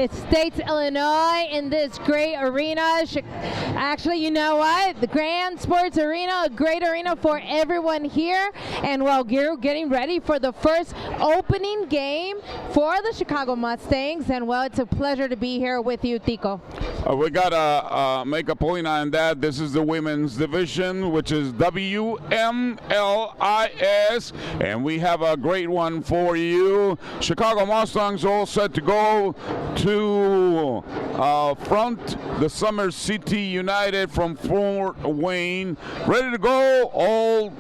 States, Illinois, in this great arena. Actually, you know what? The Grand Sports Arena, a great arena for everyone here. And well, we're getting ready for the first opening game for the Chicago Mustangs. And well, it's a pleasure to be here with you, Tico. We got to make a point on that. This is the women's division, which is WMLIS, and we have a great one for you. Chicago Mustangs all set to go to front the Summer City United from Fort Wayne. Ready to go.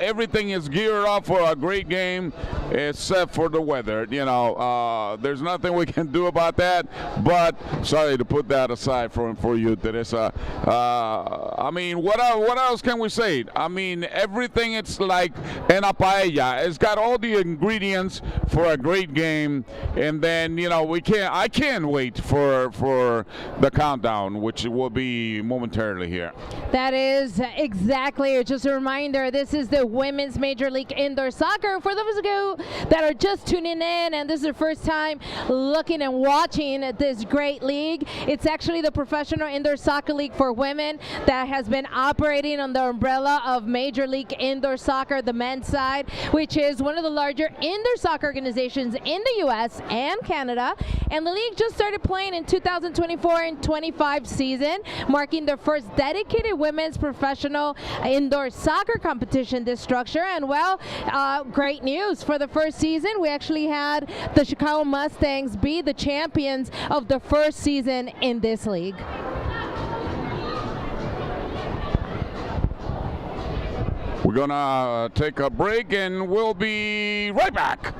Everything is geared up for a great game, except for the weather. You know, there's nothing we can do about that, but sorry to put that aside for you, Teresa. What else can we say? I mean, everything, it's like en a paella. It's got all the ingredients for a great game, and then, you know, I can't wait for the countdown, which will be momentarily here. That is exactly. Just a reminder, this is the Women's Major League Indoor Soccer. For those of you that are just tuning in and this is the first time looking and watching this great league, it's actually the Professional Indoor Soccer League for women that has been operating on the umbrella of Major League Indoor Soccer, the men's side, which is one of the larger indoor soccer organizations in the U.S. and Canada. And the league just started playing in 2024 and 25 season, marking their first dedicated women's professional indoor soccer competition this structure. And well, great news for the first season. We actually had the Chicago Mustangs be the champions of the first season in this league. We're gonna take a break and we'll be right back.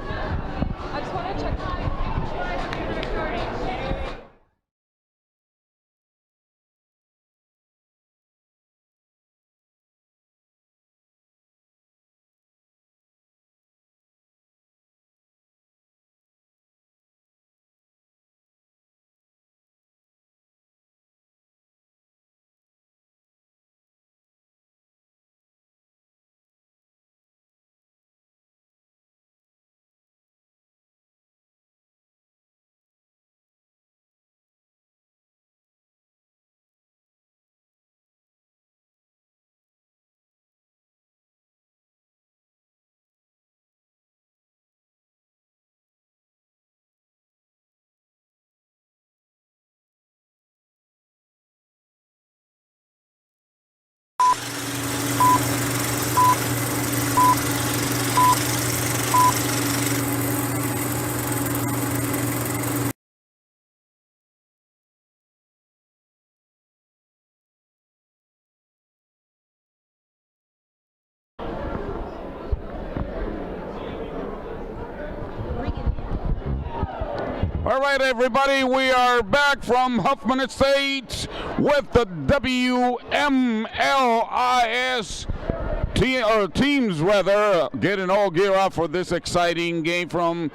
I just want to check. All right, everybody, we are back from Hoffman Estates with the WMLIS teams, getting all gear up for this exciting game from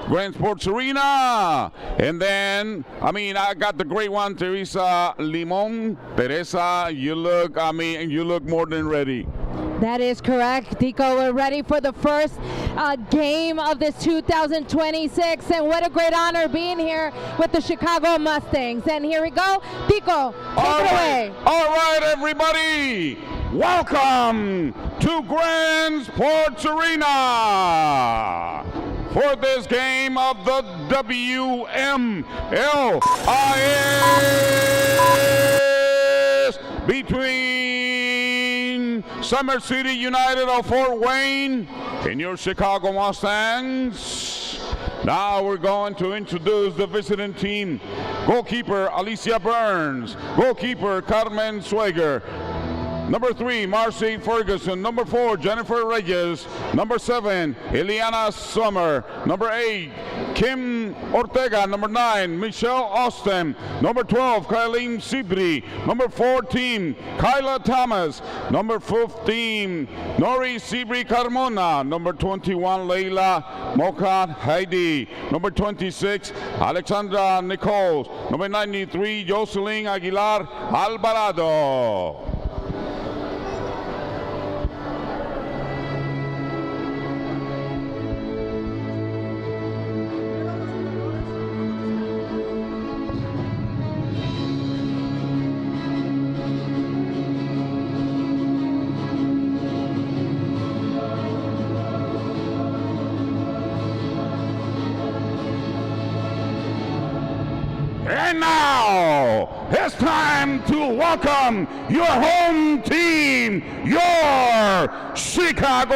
Grand Sports Arena. And then, I got the great one, Teresa Limon. Teresa, you look more than ready. That is correct, Tico. We're ready for the first game of this 2026, and what a great honor being here with the Chicago Mustangs. And here we go, Tico, take it away. All right, everybody, welcome to Grand Sports Arena for this game of the WMLIS between Summer City United of Fort Wayne and your Chicago Mustangs. Now we're going to introduce the visiting team. Goalkeeper Alicia Burns, goalkeeper Carmen Swager, number 3, Marcy Ferguson. Number 4, Jennifer Reyes. Number 7, Eliana Sommer. Number 8, Kim Ortega. Number 9, Michelle Austin. Number 12, Kylene Sibri. Number 14, Kyla Thomas. Number 15, Nori Sibri Carmona. Number 21, Leila Mokat Heidi. Number 26, Alexandra Nichols. Number 93, Jocelyn Aguilar Alvarado. And now it's time to welcome your home team, your Chicago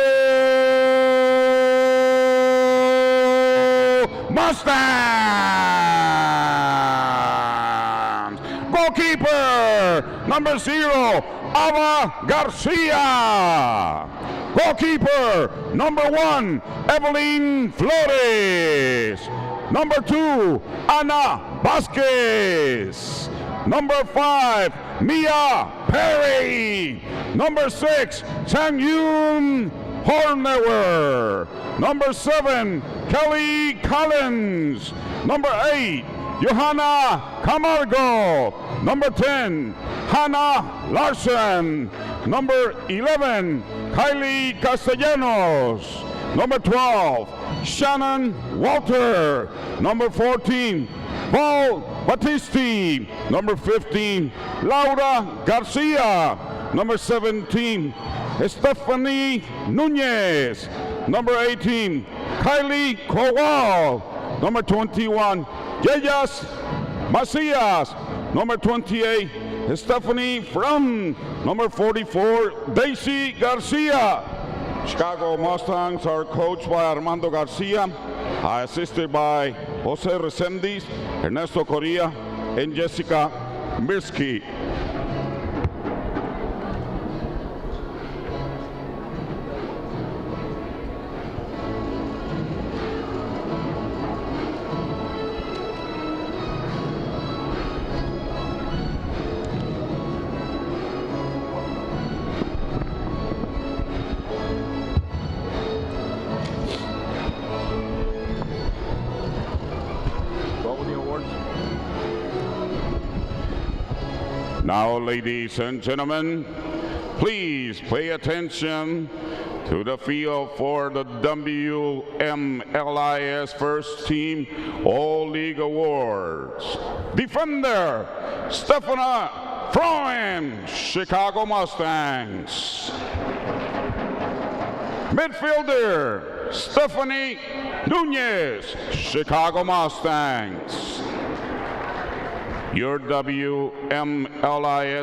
Mustangs. Goalkeeper number 0, Ava Garcia. Goalkeeper number 1, Evelyn Flores. Number 2, Ana Vasquez. Number 5, Mia Perry. Number 6, Sang-Yoon Hornauer. Number 7, Kelly Collins. Number 8, Johanna Camargo. Number 10, Hannah Larson. Number 11, Kylie Castellanos. Number 12, Shannon Walter. Number 14, Paul Battisti. Number 15, Laura Garcia. Number 17, Stephanie Nunez. Number 18, Kylie Kowal. Number 21, Yeyas Macias. Number 28, Stephanie Frum. Number 44, Daisy Garcia. Chicago Mustangs are coached by Armando Garcia, assisted by Jose Resendiz, Ernesto Correa, and Jessica Mirsky. Now, ladies and gentlemen, please pay attention to the field for the WMLIS First Team All-League Awards. Defender, Stephanie Froen, Chicago Mustangs. Midfielder, Stephanie Nunez, Chicago Mustangs. Your WMLIS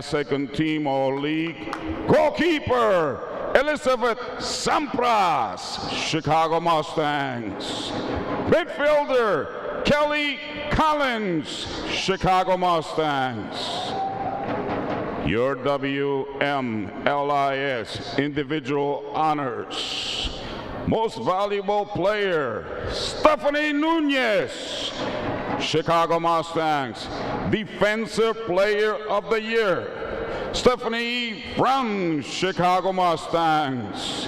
Second Team All-League goalkeeper, Elizabeth Sampras, Chicago Mustangs. Midfielder, Kelly Collins, Chicago Mustangs. Your WMLIS Individual Honors. Most Valuable Player, Stephanie Nunez, Chicago Mustangs. Defensive Player of the Year, Stephanie from Chicago Mustangs.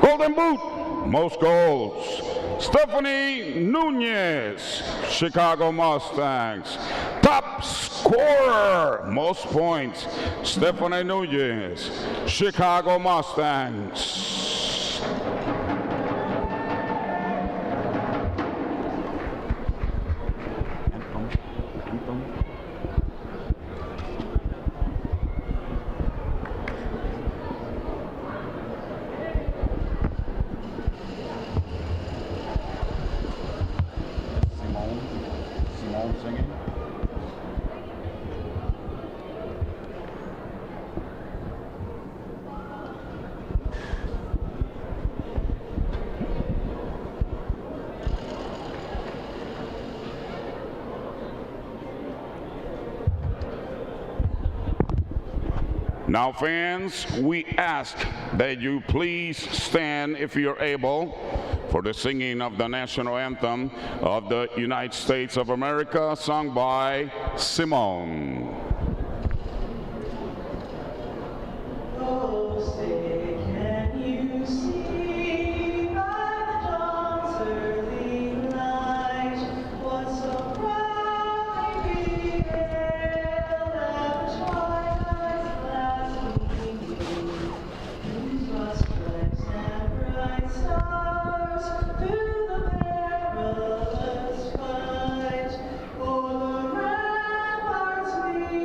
Golden Boot, most goals, Stephanie Nunez, Chicago Mustangs. Top scorer, most points, Stephanie Nunez, Chicago Mustangs. Singing. Now, fans, we ask that you please stand, if you're able, for the singing of the national anthem of the United States of America, sung by Simone. Through the perilous fight, o'er the ramparts we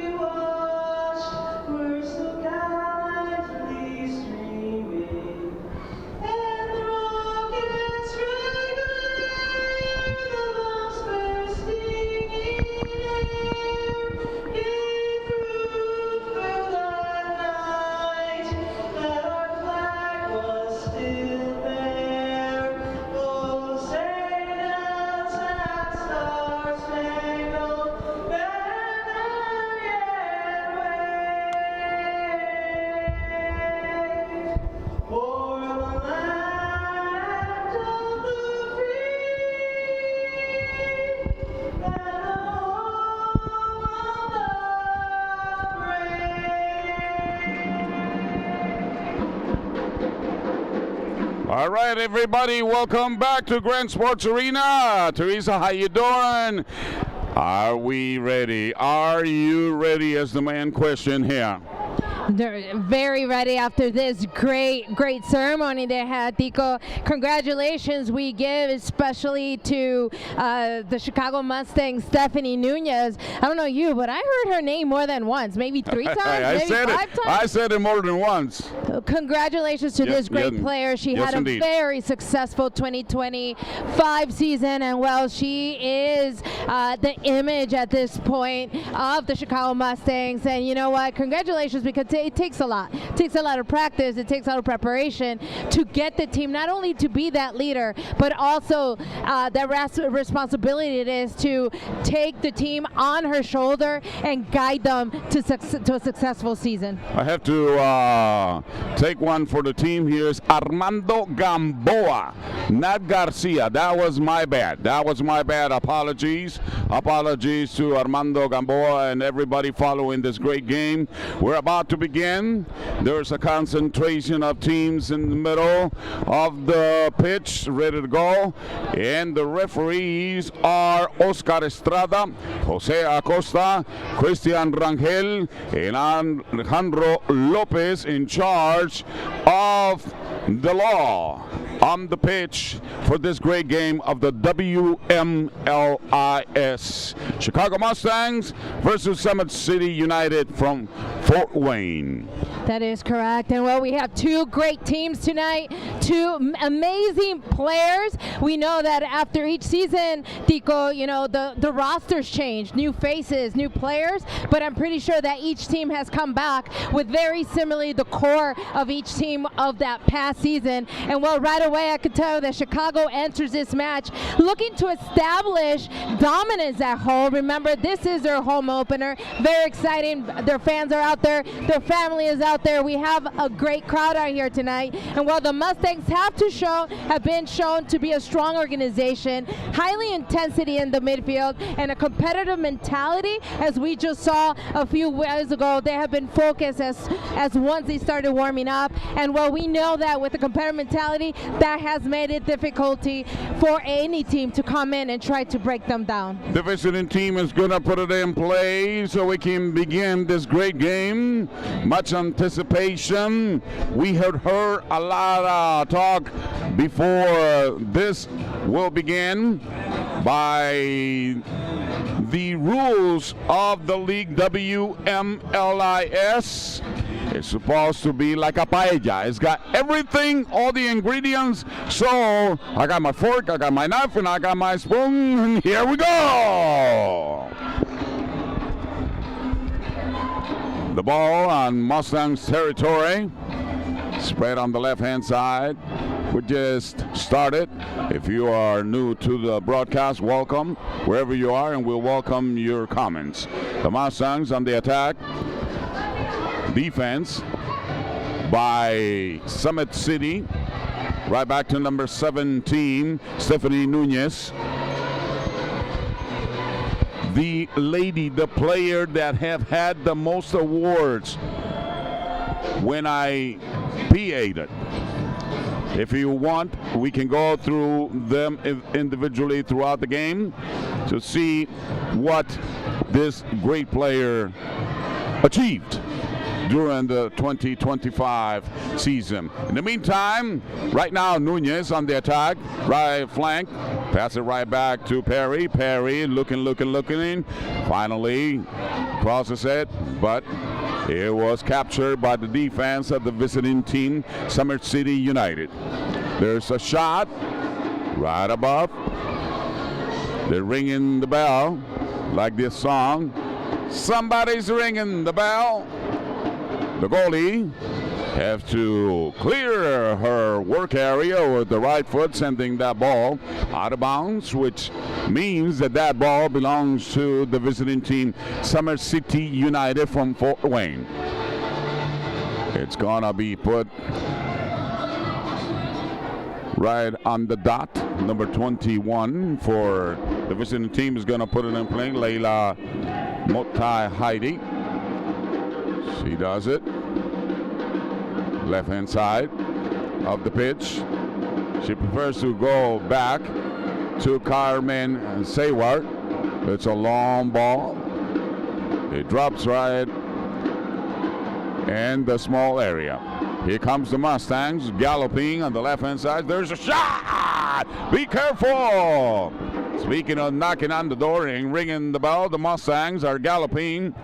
All right, everybody, welcome back to Grand Sports Arena. Teresa, how you doing? Are we ready? Are you ready is the main question here. They're very ready after this great ceremony they had, Tico. Congratulations we give especially to the Chicago Mustangs, Stephanie Nunez. I don't know you, but I heard her name more than once, maybe 3 times, maybe 5 times. I said it more than once. Congratulations to this great player. She had a very successful 2025 season, and well, she is the image at this point of the Chicago Mustangs. And you know what? Congratulations, because it takes a lot. It takes a lot of practice. It takes a lot of preparation to get the team not only to be that leader, but also the responsibility it is to take the team on her shoulder and guide them to a successful season. I have to take one for the team. Here's Armando Gamboa, not Garcia. That was my bad. Apologies to Armando Gamboa and everybody following this great game. We're about to begin. There's a concentration of teams in the middle of the pitch, ready to go. And the referees are Oscar Estrada, Jose Acosta, Christian Rangel, and Alejandro Lopez in charge of the law on the pitch for this great game of the WMLIS. Chicago Mustangs versus Summit City United from Fort Wayne. That is correct. And well, we have 2 great teams tonight, 2 amazing players. We know that after each season, Tico, you know, the rosters change, new faces, new players, but I'm pretty sure that each team has come back with very similarly the core of each team of that past season. And well, right away I could tell that Chicago enters this match looking to establish dominance at home. Remember, this is their home opener. Very exciting. Their fans are out there. Their family is out there. We have a great crowd out here tonight. And while the Mustangs have been shown to be a strong organization, highly intensity in the midfield, and a competitive mentality, as we just saw a few years ago, they have been focused as once they started warming up. And while we know that with the competitive mentality, that has made it difficulty for any team to come in and try to break them down. The visiting team is going to put it in play so we can begin this great game. Much anticipation. We had heard a lot of talk before this will begin by the rules of the league WMLIS. It's supposed to be like a paella. It's got everything, all the ingredients. So I got my fork, I got my knife, and I got my spoon, and here we go. The ball on Mustangs territory. Spread on the left-hand side. We just started. If you are new to the broadcast, welcome wherever you are, and we'll welcome your comments. The Mustangs on the attack. Defense by Summit City. Right back to number 17, Stephanie Nunez. The lady, the player that have had the most awards when I PA'd it. If you want, we can go through them individually throughout the game to see what this great player achieved during the 2025 season. In the meantime, right now, Nunez on the attack, right flank, pass it right back to Perry. Perry looking in. Finally, crosses it, but it was captured by the defense of the visiting team, Summit City United. There's a shot right above. They're ringing the bell, like this song. Somebody's ringing the bell. The goalie has to clear her work area with the right foot, sending that ball out of bounds, which means that ball belongs to the visiting team, Summer City United from Fort Wayne. It's gonna be put right on the dot. Number 21 for the visiting team is gonna put it in play. Leila Motai Heidi. She does it. Left-hand side of the pitch. She prefers to go back to Carmen Sayward. It's a long ball. It drops right in the small area. Here comes the Mustangs galloping on the left-hand side. There's a shot! Be careful! Speaking of knocking on the door and ringing the bell, the Mustangs are galloping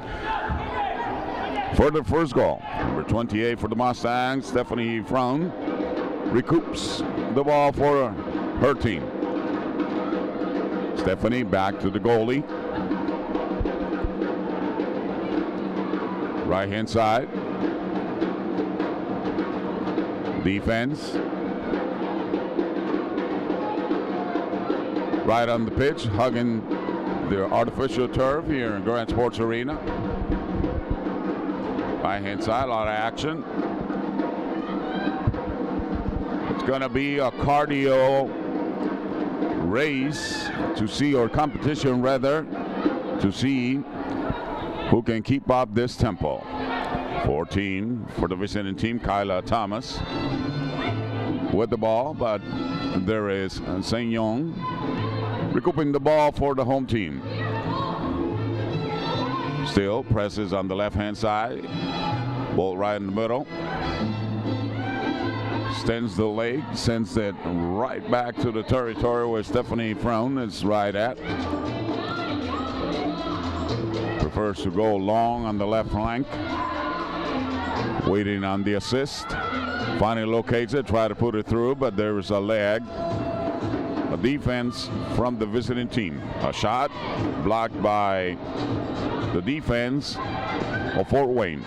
for the first goal. Number 28 for the Mustangs, Stephanie Frown, recoups the ball for her team. Stephanie back to the goalie. Right-hand side. Defense. Right on the pitch, hugging the artificial turf here in Grand Sports Arena. Right-hand side, a lot of action. It's going to be a cardio race to see, or competition rather, to see who can keep up this tempo. 14 for the visiting team, Kyla Thomas with the ball, but there is Saint Young recouping the ball for the home team. Still presses on the left-hand side. Ball right in the middle. Extends the leg, sends it right back to the territory where Stephanie Frown is right at. Prefers to go long on the left flank. Waiting on the assist. Finally locates it, try to put it through, but there is a leg. A defense from the visiting team. A shot blocked by the defense of Fort Wayne.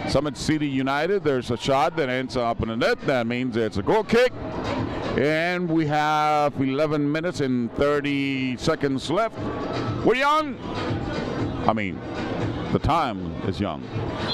Summit City United, there's a shot that ends up in the net. That means it's a goal kick. And we have 11 minutes and 30 seconds left. We're young. The time is young.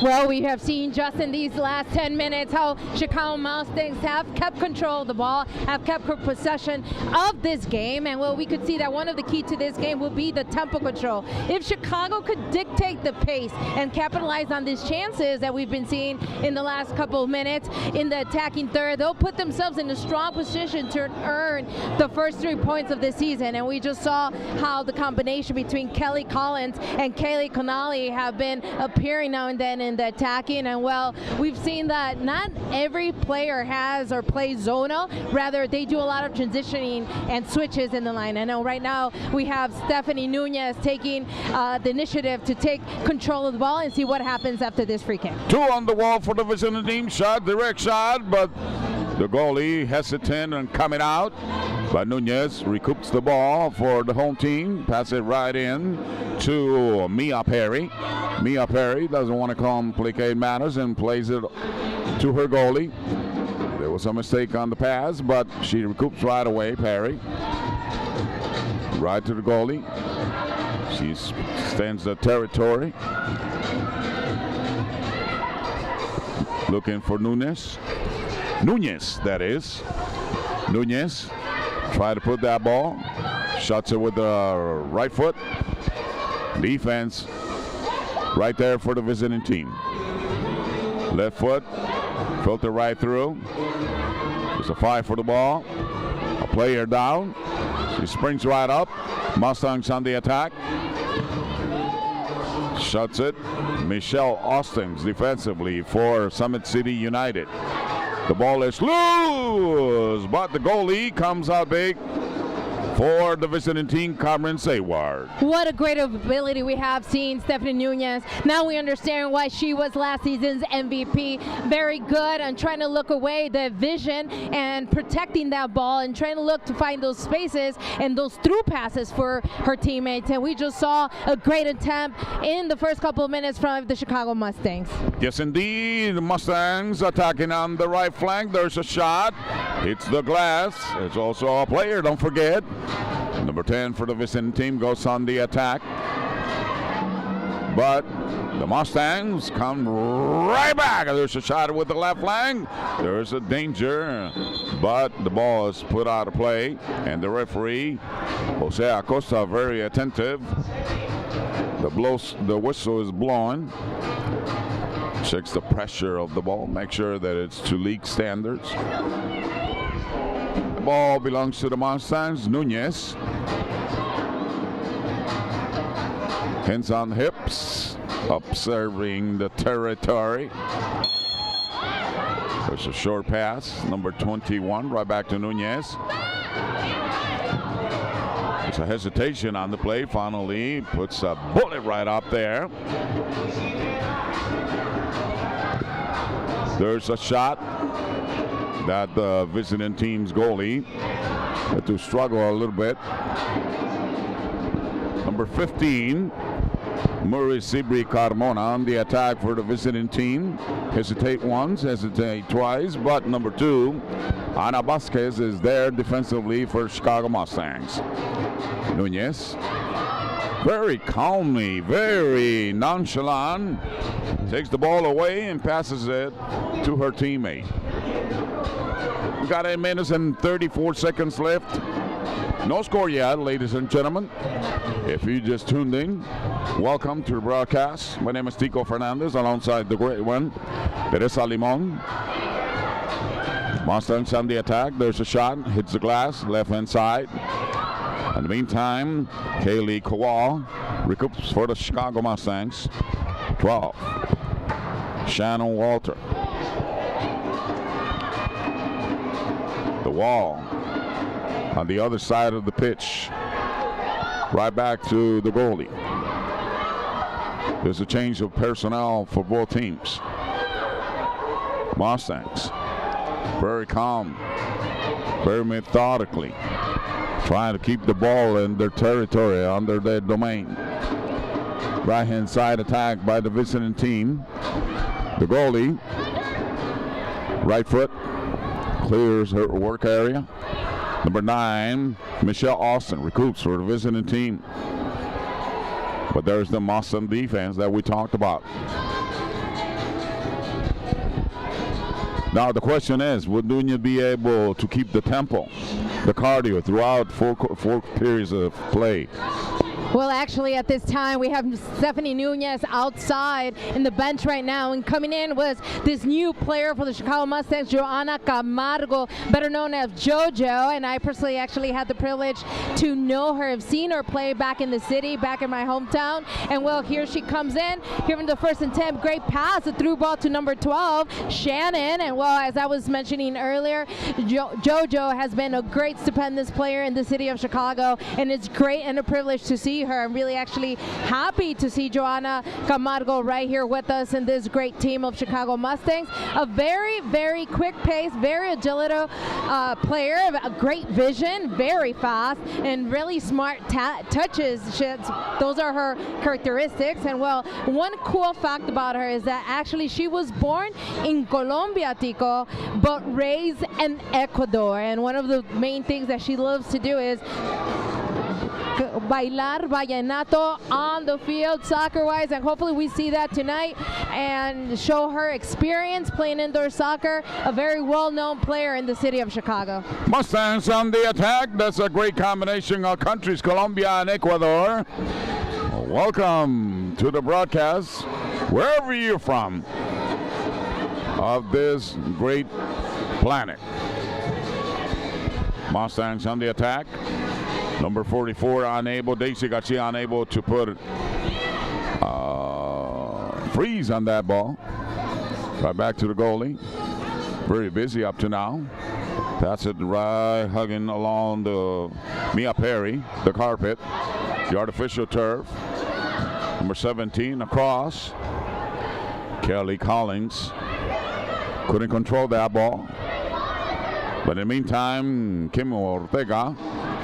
Well, we have seen just in these last 10 minutes how Chicago Mustangs have kept control of the ball, have kept possession of this game, and well, we could see that one of the key to this game will be the tempo control. If Chicago could dictate the pace and capitalize on these chances that we've been seeing in the last couple of minutes in the attacking third, they'll put themselves in a strong position to earn the first 3 points of this season. And we just saw how the combination between Kelly Collins and Kaylee Connolly have been appearing now and then in the attacking, and well, we've seen that not every player has or plays zonal, rather they do a lot of transitioning and switches in the line. I know right now we have Stephanie Nunez taking the initiative to take control of the ball and see what happens after this free kick. 2 on the wall for the visiting team. Shot, direct shot, but the goalie hesitant and coming out. But Nunez recoups the ball for the home team. Pass it right in to Mia Perry. Mia Perry doesn't want to complicate matters and plays it to her goalie. There was a mistake on the pass, but she recoups right away, Perry. Right to the goalie. She stands the territory. Looking for Nunez. Nunez, that is. Nunez try to put that ball. Shuts it with the right foot. Defense right there for the visiting team. Left foot, filter right through. There's a 5 for the ball. A player down. She springs right up. Mustangs on the attack. Shuts it. Michelle Austins defensively for Summit City United. The ball is loose, but the goalie comes out big for the visiting team, Cameron Sayward. What a great ability we have seen Stephanie Nunez. Now we understand why she was last season's MVP. Very good on trying to look away the vision and protecting that ball and trying to look to find those spaces and those through passes for her teammates. And we just saw a great attempt in the first couple of minutes from the Chicago Mustangs. Yes, indeed. The Mustangs attacking on the right flank. There's a shot. Hits the glass. It's also a player, don't forget. Number 10 for the visiting team goes on the attack. But the Mustangs come right back. There's a shot with the left flank. There's a danger, but the ball is put out of play. And the referee, Jose Acosta, very attentive. The whistle is blowing. Checks the pressure of the ball. Make sure that it's to league standards. ball belongs to the Mustangs. Nunez. Hands on hips, observing the territory. There's a short pass, number 21, right back to Nunez. There's a hesitation on the play. Finally, puts a bullet right up there. There's a shot that the visiting team's goalie had to struggle a little bit. Number 15, Murray Sibri Carmona on the attack for the visiting team. Hesitate once, hesitate twice, but number 2, Ana Vasquez, is there defensively for Chicago Mustangs. Nunez, very calmly, very nonchalant, takes the ball away and passes it to her teammate. We got 8 minutes and 34 seconds left. No score yet, ladies and gentlemen. If you just tuned in, welcome to the broadcast. My name is Tico Fernandez, alongside the great one, Teresa Limon. Mustangs on the attack. There's a shot, hits the glass, left-hand side. In the meantime, Kaylee Kowal recoups for the Chicago Mustangs. 12. Shannon Walter. The wall on the other side of the pitch. Right back to the goalie. There's a change of personnel for both teams. Mustangs, very calm, very methodically, trying to keep the ball in their territory, under their domain. Right-hand side attack by the visiting team. The goalie, right foot, clears her work area. Number 9, Michelle Austin recoups for the visiting team. But there's the Mustang defense that we talked about. Now the question is, would Nunez be able to keep the tempo, the cardio throughout four periods of play? Well, actually, at this time, we have Stephanie Nunez outside in the bench right now, and coming in was this new player for the Chicago Mustangs, Joanna Camargo, better known as JoJo, and I personally actually had the privilege to know her, have seen her play back in the city, back in my hometown, and well, here she comes in, given the first attempt, great pass, a through ball to number 12, Shannon, and well, as I was mentioning earlier, JoJo has been a great stupendous player in the city of Chicago, and it's great and a privilege to see her. I'm really actually happy to see Joanna Camargo right here with us in this great team of Chicago Mustangs. A very, very quick pace, very agile player, a great vision, very fast, and really smart touches. Those are her characteristics. And well, one cool fact about her is that actually she was born in Colombia, Tico, but raised in Ecuador. And one of the main things that she loves to do is bailar vallenato on the field, soccer-wise, and hopefully we see that tonight and show her experience playing indoor soccer, a very well-known player in the city of Chicago. Mustangs on the attack. That's a great combination of countries, Colombia and Ecuador. Welcome to the broadcast, wherever you're from, of this great planet. Mustangs on the attack. Number 44 unable, Daisy Garcia unable to put freeze on that ball. Right back to the goalie. Very busy up to now. That's it right, hugging along the Mia Perry, the carpet, the artificial turf. Number 17 across. Kelly Collins couldn't control that ball. But in the meantime, Kim Ortega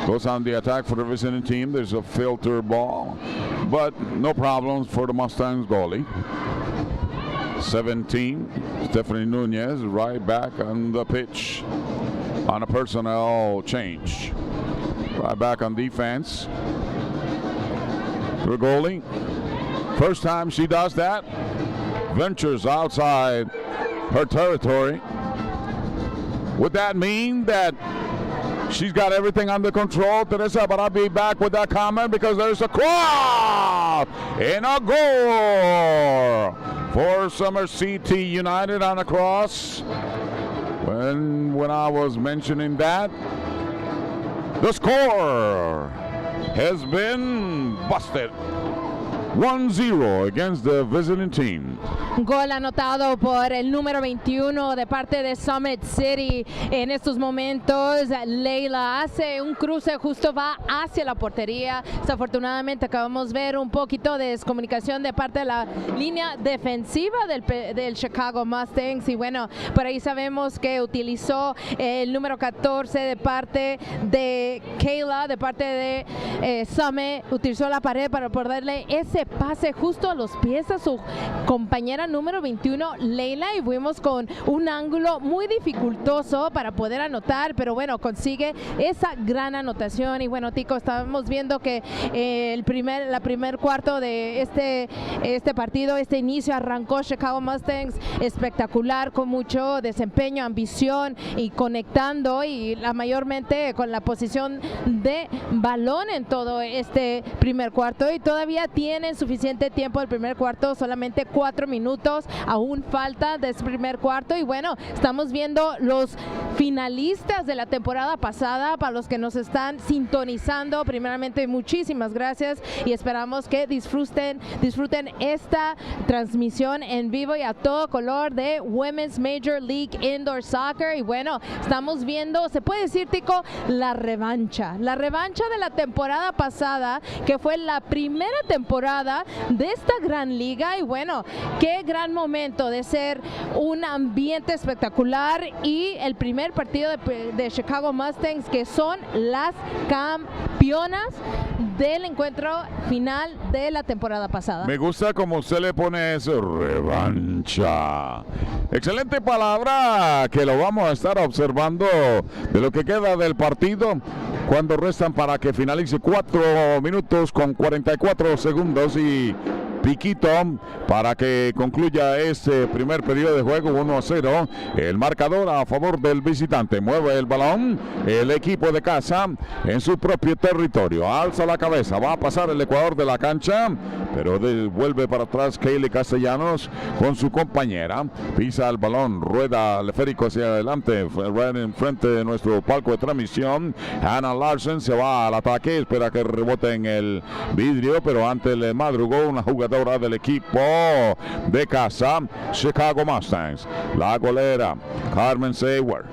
goes on the attack for the visiting team. There's a filter ball, but no problems for the Mustangs goalie. 17, Stephanie Nunez right back on the pitch on a personnel change. Right back on defense. The goalie, first time she does that, ventures outside her territory. Would that mean that she's got everything under control, Teresa? But I'll be back with that comment because there's a cross and a goal for Summer CT United on a cross. When I was mentioning that, The score has been busted. 1-0 against the visiting team. Gol anotado por el número 21 de parte de Summit City. En estos momentos, Leila hace un cruce, justo va hacia la portería. Desafortunadamente acabamos de ver un poquito de descomunicación de parte de la línea defensiva del Chicago Mustangs. Y bueno, por ahí sabemos que utilizó el número 14 de parte de Kayla, de parte de Summit. Utilizó la pared para poderle ese pase justo a los pies a su compañera número 21, Leila, y fuimos con un ángulo muy dificultoso para poder anotar, pero bueno, consigue esa gran anotación. Y bueno, Tico, estábamos viendo que la primer cuarto de este partido, este inicio, arrancó Chicago Mustangs espectacular, con mucho desempeño, ambición y conectando, y mayormente con la posición de balón en todo este primer cuarto, y todavía tienen suficiente tiempo el primer cuarto, solamente 4 minutos, aún falta de ese primer cuarto. Y bueno, estamos viendo los finalistas de la temporada pasada. Para los que nos están sintonizando, primeramente muchísimas gracias y esperamos que disfruten esta transmisión en vivo y a todo color de Women's Major League Indoor Soccer. Y bueno, estamos viendo, se puede decir, Tico, la revancha de la temporada pasada, que fue la primera temporada de esta gran liga. Y bueno, qué gran momento de ser un ambiente espectacular y el primer partido de Chicago Mustangs, que son las campeonas del encuentro final de la temporada pasada. Me gusta como usted le pone eso, revancha. Excelente palabra, que lo vamos a estar observando de lo que queda del partido, cuando restan para que finalice 4 minutos con 44 segundos y piquito para que concluya este primer periodo de juego. 1-0 el marcador a favor del visitante. Mueve el balón el equipo de casa en su propio territorio, alza la cabeza, va a pasar el ecuador de la cancha, pero vuelve para atrás Kaylee Castellanos con su compañera, pisa el balón, rueda el esférico hacia adelante, en frente de nuestro palco de transmisión. Hannah Larson se va al ataque, espera que rebote en el vidrio, pero antes le madrugó una jugadora del equipo de casa, Chicago Mustangs, la golera Carmen Seward.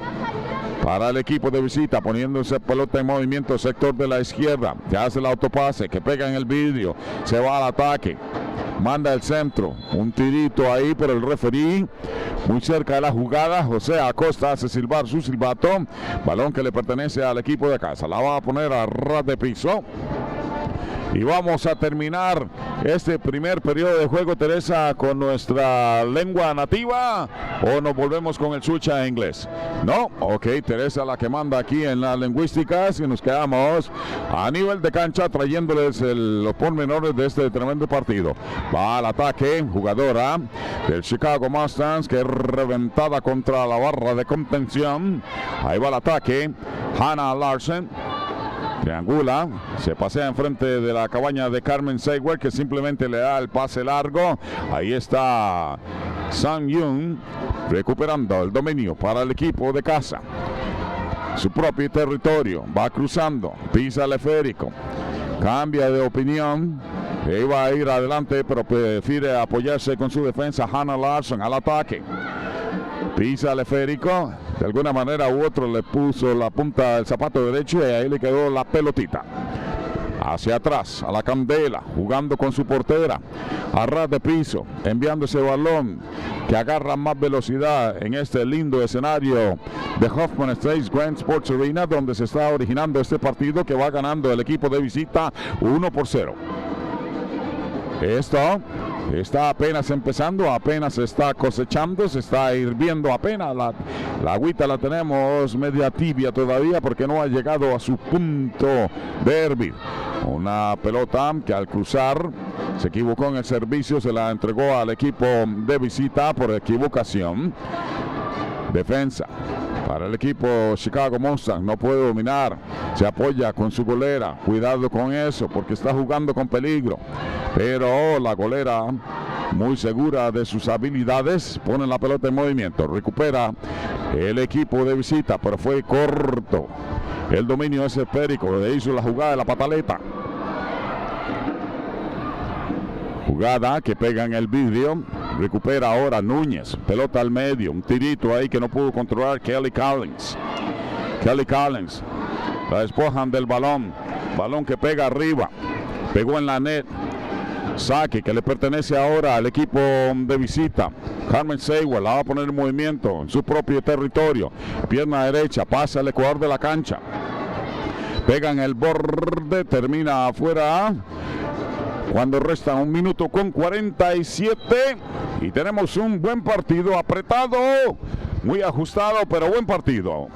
Para el equipo de visita, poniéndose pelota en movimiento, sector de la izquierda, que hace el autopase, que pega en el vidrio, se va al ataque, manda el centro, un tirito ahí, pero el referí muy cerca de la jugada, José Acosta, hace silbar su silbato, balón que le pertenece al equipo de casa, la va a poner a ras de piso. Y vamos a terminar este primer periodo de juego, Teresa, con nuestra lengua nativa, o nos volvemos con el switch a inglés. No, ok, Teresa la que manda aquí en las lingüísticas, y nos quedamos a nivel de cancha trayéndoles los pormenores de este tremendo partido. Va al ataque, jugadora del Chicago Mustangs, que es reventada contra la barra de contención. Ahí va el ataque, Hannah Larson. Triangula, se pasea enfrente de la cabaña de Carmen Seward, que simplemente le da el pase largo. Ahí está Sang Yoon recuperando el dominio para el equipo de casa. Su propio territorio, va cruzando, pisa el esférico, cambia de opinión. Iba a ir adelante, pero prefiere apoyarse con su defensa. Hannah Larson al ataque. Pisa el esférico, de alguna manera u otro le puso la punta del zapato derecho y ahí le quedó la pelotita. Hacia atrás, a la candela, jugando con su portera, a ras de piso, enviando ese balón que agarra más velocidad en este lindo escenario de Hoffman State Grand Sports Arena, donde se está originando este partido, que va ganando el equipo de visita 1-0. Esto está apenas empezando, apenas se está cosechando, se está hirviendo apenas. La agüita la tenemos media tibia todavía porque no ha llegado a su punto de hervir. Una pelota que al cruzar se equivocó en el servicio, se la entregó al equipo de visita por equivocación. Defensa para el equipo Chicago Mustangs, no puede dominar, se apoya con su golera, cuidado con eso porque está jugando con peligro, pero la golera, muy segura de sus habilidades, pone la pelota en movimiento, recupera el equipo de visita, pero fue corto El dominio es esférico, le hizo la jugada de la pataleta. Jugada que pega en el vidrio. Recupera ahora Núñez. Pelota al medio. Un tirito ahí que no pudo controlar Kelly Collins. Kelly Collins. La despojan del balón. Balón que pega arriba. Pegó en la net. Saque que le pertenece ahora al equipo de visita. Carmen Sewell la va a poner en movimiento en su propio territorio. Pierna derecha. Pasa al ecuador de la cancha. Pega en el borde. Termina afuera. Cuando resta 1 minuto con 47 y tenemos un buen partido apretado, muy ajustado, pero buen partido.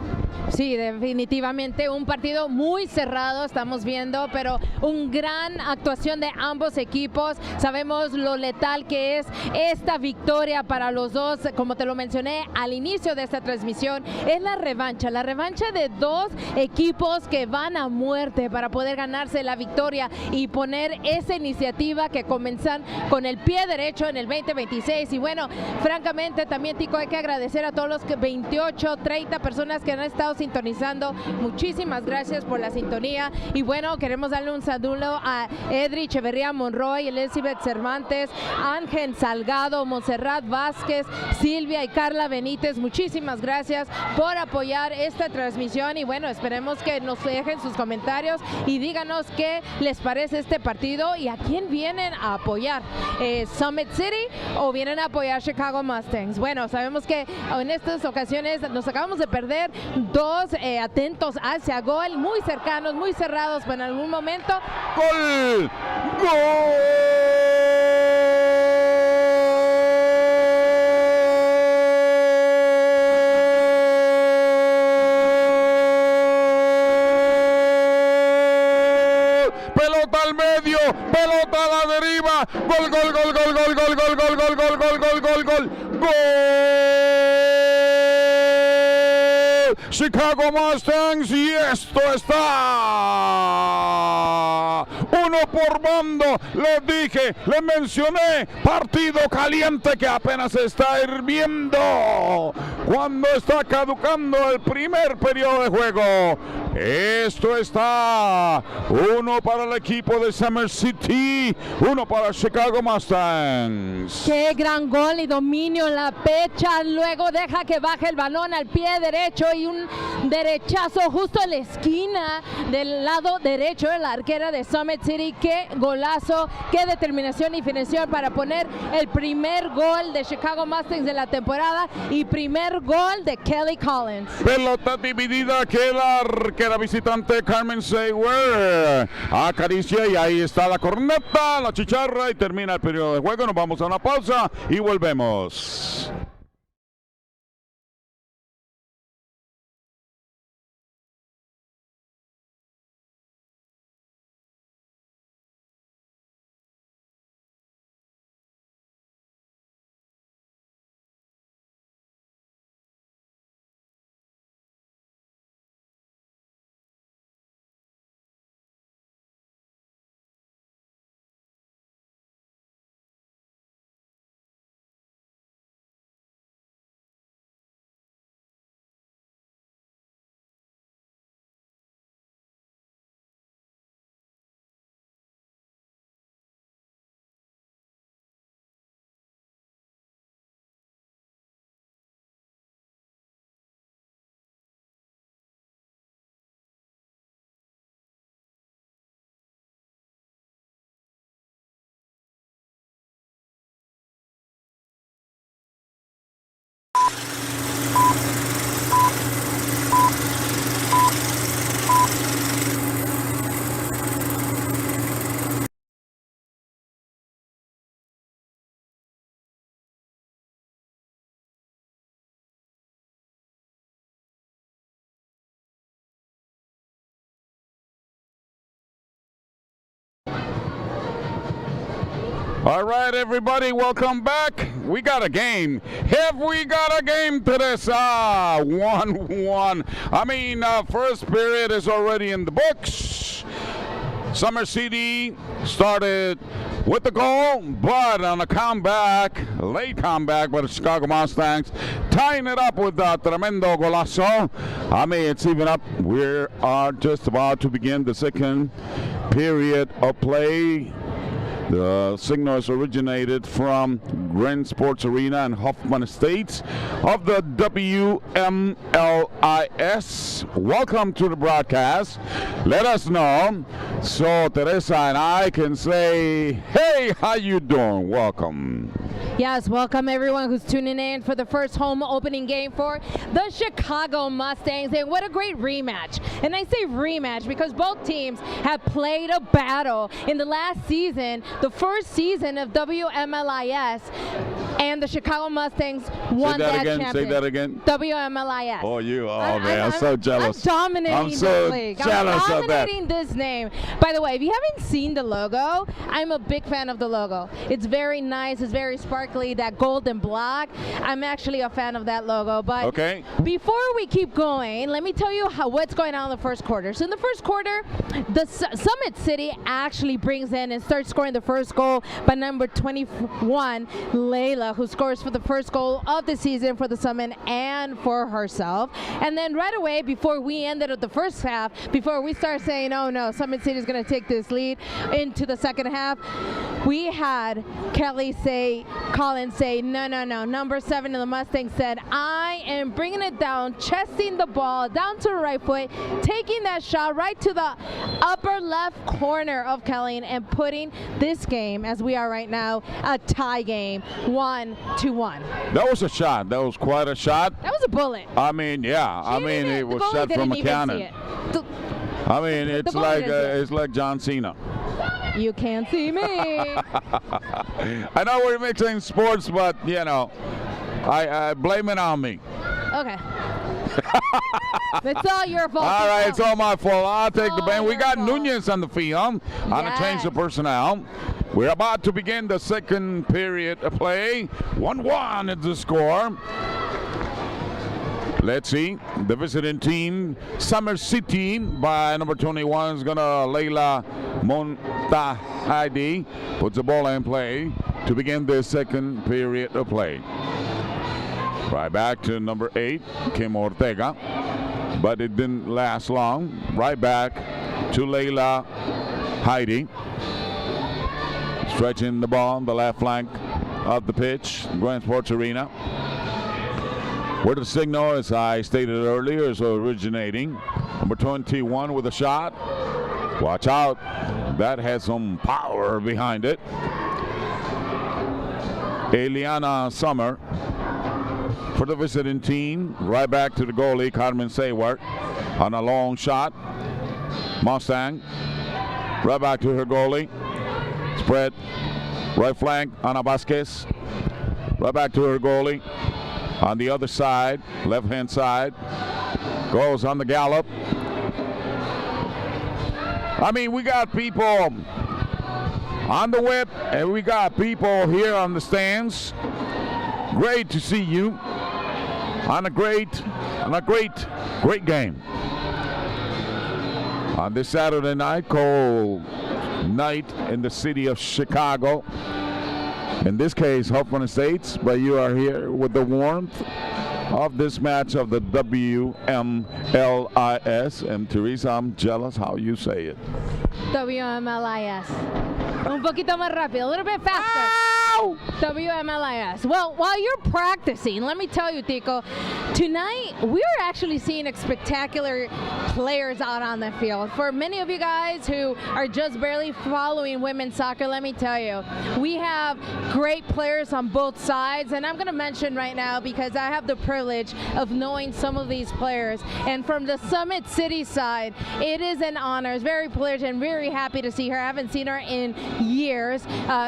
Sí, definitivamente un partido muy cerrado estamos viendo, pero una gran actuación de ambos equipos. Sabemos lo letal que es esta victoria para los dos, como te lo mencioné al inicio de esta transmisión, es la revancha de dos equipos que van a muerte para poder ganarse la victoria y poner esa iniciativa que comienzan con el pie derecho en el 2026. Y bueno, francamente también, Tico, hay que agradecer a todos los 28, 30 personas que han estado sintonizando. Muchísimas gracias por la sintonía y bueno, queremos darle un saludo a Edri Echeverría Monroy, Elizabeth Cervantes, Ángel Salgado, Montserrat Vázquez, Silvia y Carla Benítez. Muchísimas gracias por apoyar esta transmisión y bueno, esperemos que nos dejen sus comentarios y díganos qué les parece este partido y a quién vienen a apoyar, Summit City o vienen a apoyar Chicago Mustangs. Bueno, sabemos que en estas ocasiones nos acabamos de perder dos atentos hacia gol, muy cercanos, muy cerrados, pero en algún momento ¡Gol! ¡Gol! Pelota al medio, pelota a la deriva, gol, gol, gol, gol, gol, gol, gol, gol, gol, gol, gol, gol, gol, gol, gol. Chicago Mustangs y esto está 1 por bando. Les dije, les mencioné, partido caliente que apenas está hirviendo cuando está caducando el primer periodo de juego. Esto está 1 para el equipo de Summer City, 1 para Chicago Mustangs. Qué gran gol y dominio en la pecha, luego deja que baje el balón al pie derecho y un derechazo justo en la esquina del lado derecho de la arquera de Summit City. Qué golazo, qué determinación y definición para poner el primer gol de Chicago Mustangs de la temporada y primer gol de Kelly Collins. Pelota dividida que la arquera visitante Carmen Sewell acaricia y ahí está la corneta, la chicharra y termina el periodo de juego. Nos vamos a una pausa y volvemos. All right, everybody, welcome back. We got a game. Have we got a game to this? 1-1. I mean, first period is already in the books. Summer City started with the goal, but on a comeback, late comeback by the Chicago Mustangs, tying it up with a tremendo golazo. I mean, it's even up. We are just about to begin the second period of play. The signals originated from Grand Sports Arena and Hoffman Estates of the WMLIS. Welcome to the broadcast. Let us know so Teresa and I can say, hey, how you doing? Welcome. Yes, welcome everyone who's tuning in for the first home opening game for the Chicago Mustangs. And what a great rematch. And I say rematch because both teams have played a battle in the last season, the first season of WMLIS, and the Chicago Mustangs won that championship. Say that again. WMLIS. Oh, man, I'm so jealous. I'm dominating this league. Jealous I'm of that. dominating this name. By the way, if you haven't seen the logo, I'm a big fan of the logo. It's very nice. It's very sparkly. That gold and black. I'm actually a fan of that logo. But okay, before we keep going, let me tell you what's going on in the first quarter. So in the first quarter, the Summit City actually brings in and starts scoring the first goal by number 21, Layla, who scores for the first goal of the season for the Summit and for herself. And then right away, before we ended the first half, before we start saying, oh no, Summit City is going to take this lead into the second half, we had Collins say, no, number 7 in the Mustangs said, I am bringing it down, chesting the ball down to the right foot, taking that shot right to the upper left corner of Kelly and putting this game, as we are right now, a tie game, 1-1. That was a shot. That was quite a shot. That was a bullet. I mean, yeah. It was shot from a cannon. I mean, it's like John Cena. You can't see me. I know we're mixing sports, but I blame it on me. Okay. It's all your fault. All right, it's all my fault. I'll take the blame. We got Nunez on the field. I'm gonna change the personnel. We're about to begin the second period of play. 1-1 is the score. Let's see. The visiting team, Summer City, by number 21, is going to Layla Montahidi, puts the ball in play to begin the second period of play. Right back to number 8, Kim Ortega, but it didn't last long. Right back to Layla Heidi, stretching the ball on the left flank of the pitch, Grand Sports Arena. Where the signal, as I stated earlier, is originating. Number 21 with a shot. Watch out. That has some power behind it. Eliana Summer for the visiting team. Right back to the goalie, Carmen Saywart, on a long shot. Mustang. Right back to her goalie. Spread. Right flank, Ana Vasquez. Right back to her goalie. On the other side, left-hand side, goes on the gallop. I mean, we got people on the whip, and we got people here on the stands. Great to see you on a great game. On this Saturday night, cold night in the city of Chicago. In this case, Hoffman Estates, but you are here with the warmth of this match of the WMLIS. And Teresa, I'm jealous how you say it. WMLIS. Un poquito más rápido, a little bit faster. Ow! WMLIS. Well, while you're practicing, let me tell you, Tico, tonight we're actually seeing spectacular players out on the field. For many of you guys who are just barely following women's soccer, let me tell you, we have great players on both sides, and I'm going to mention right now because I have the privilege of knowing some of these players. And from the Summit City side, it is an honor. It's very privileged and very happy to see her. I haven't seen her in years.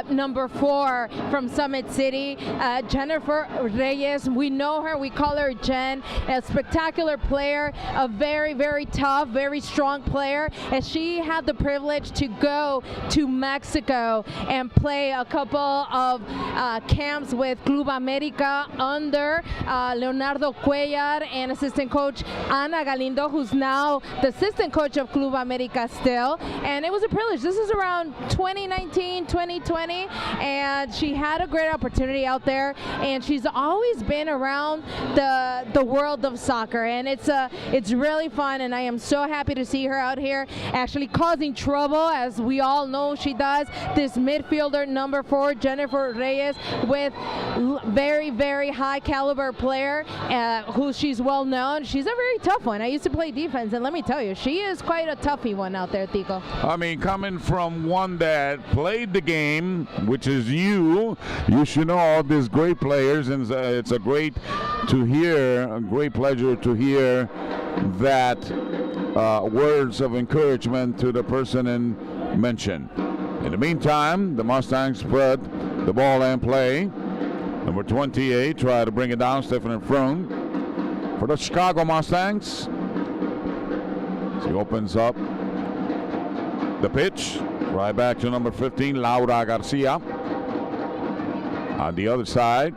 Number 4, from Summit City, Jennifer Reyes. We know her, we call her Jen, a spectacular player, a very, very tough, very strong player, and she had the privilege to go to Mexico and play a couple of camps with Club America under Leonardo Cuellar and assistant coach Ana Galindo, who's now the assistant coach of Club America still. And it was a privilege. This is around 2019, 2020, and she had a great opportunity out there, and she's always been around the world of soccer, and it's really fun, and I am so happy to see her out here actually causing trouble, as we all know she does. This midfielder number 4, Jennifer Reyes, with very, very high caliber player who she's well known. She's a very tough one. I used to play defense, and let me tell you, she is quite a toughie one out there, Tico. I mean, coming from one that played the game, which is you should know all these great players, and it's a great pleasure to hear that words of encouragement to the person in mention. In the meantime, the Mustangs spread the ball and play. Number 28 try to bring it down, Stephen in front for the Chicago Mustangs. She opens up the pitch, right back to number 15, Laura Garcia. On the other side,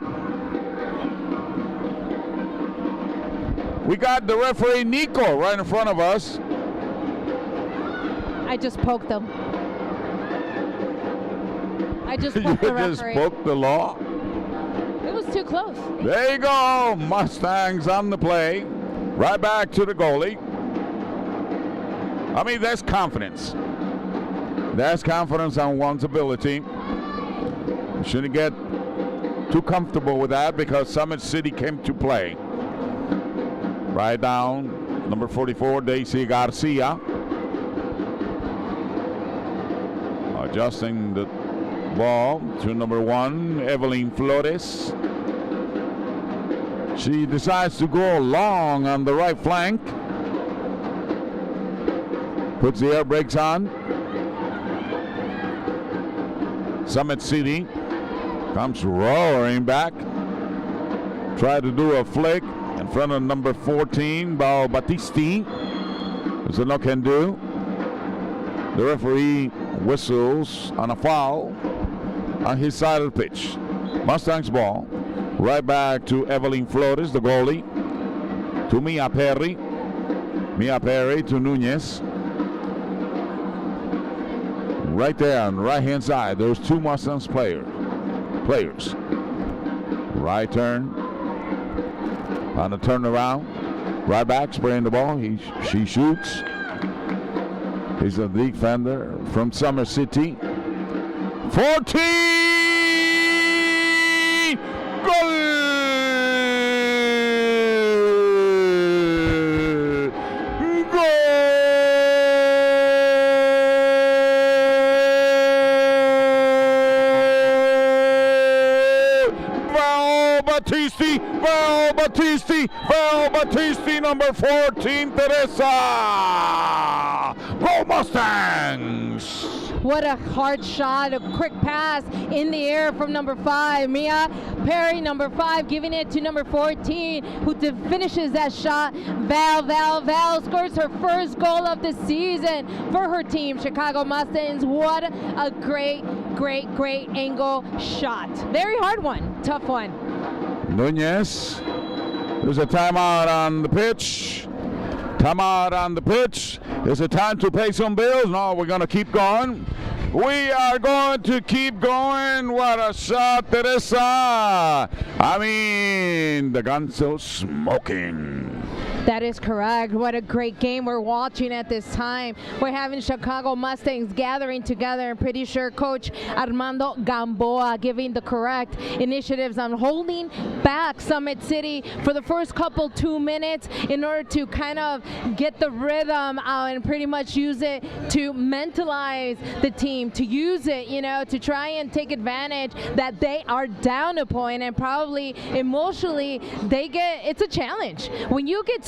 we got the referee Nico right in front of us. I just poked him. I just poked the referee. You just poked the law? It was too close. There you go. Mustangs on the play. Right back to the goalie. I mean, that's confidence. That's confidence on one's ability. You shouldn't get too comfortable with that, because Summit City came to play. Right down, number 44, Daisy Garcia. Adjusting the ball to number 1, Evelyn Flores. She decides to go long on the right flank. Puts the air brakes on. Summit City comes roaring back. Try to do a flick in front of number 14, Bao Battisti. There's a no can do. The referee whistles on a foul on his side of the pitch. Mustangs ball. Right back to Evelyn Flores, the goalie. To Mia Perry. Mia Perry to Nunez. Right there on the right-hand side, there's 2 Mustangs players. Right turn. On the turnaround. Right back, spraying the ball. She shoots. He's a defender from Summer City. 14! Goal! Val Battisti, number 14, Teresa. Go Mustangs! What a hard shot, a quick pass in the air from number 5. Mia Perry, number 5, giving it to number 14, who finishes that shot. Val scores her first goal of the season for her team, Chicago Mustangs. What a great angle shot. Very hard one, tough one. Nunez. There's a timeout on the pitch. Timeout on the pitch. Is it time to pay some bills? No, we're going to keep going. We are going to keep going. What a shot, Teresa. I mean, the gun's still smoking. That is correct. What a great game we're watching at this time. We're having Chicago Mustangs gathering together. I'm pretty sure Coach Armando Gamboa giving the correct initiatives on holding back Summit City for the first 2 minutes in order to kind of get the rhythm out and pretty much use it to mentalize the team, to use it, to try and take advantage that they are down a point, and probably emotionally it's a challenge. When you get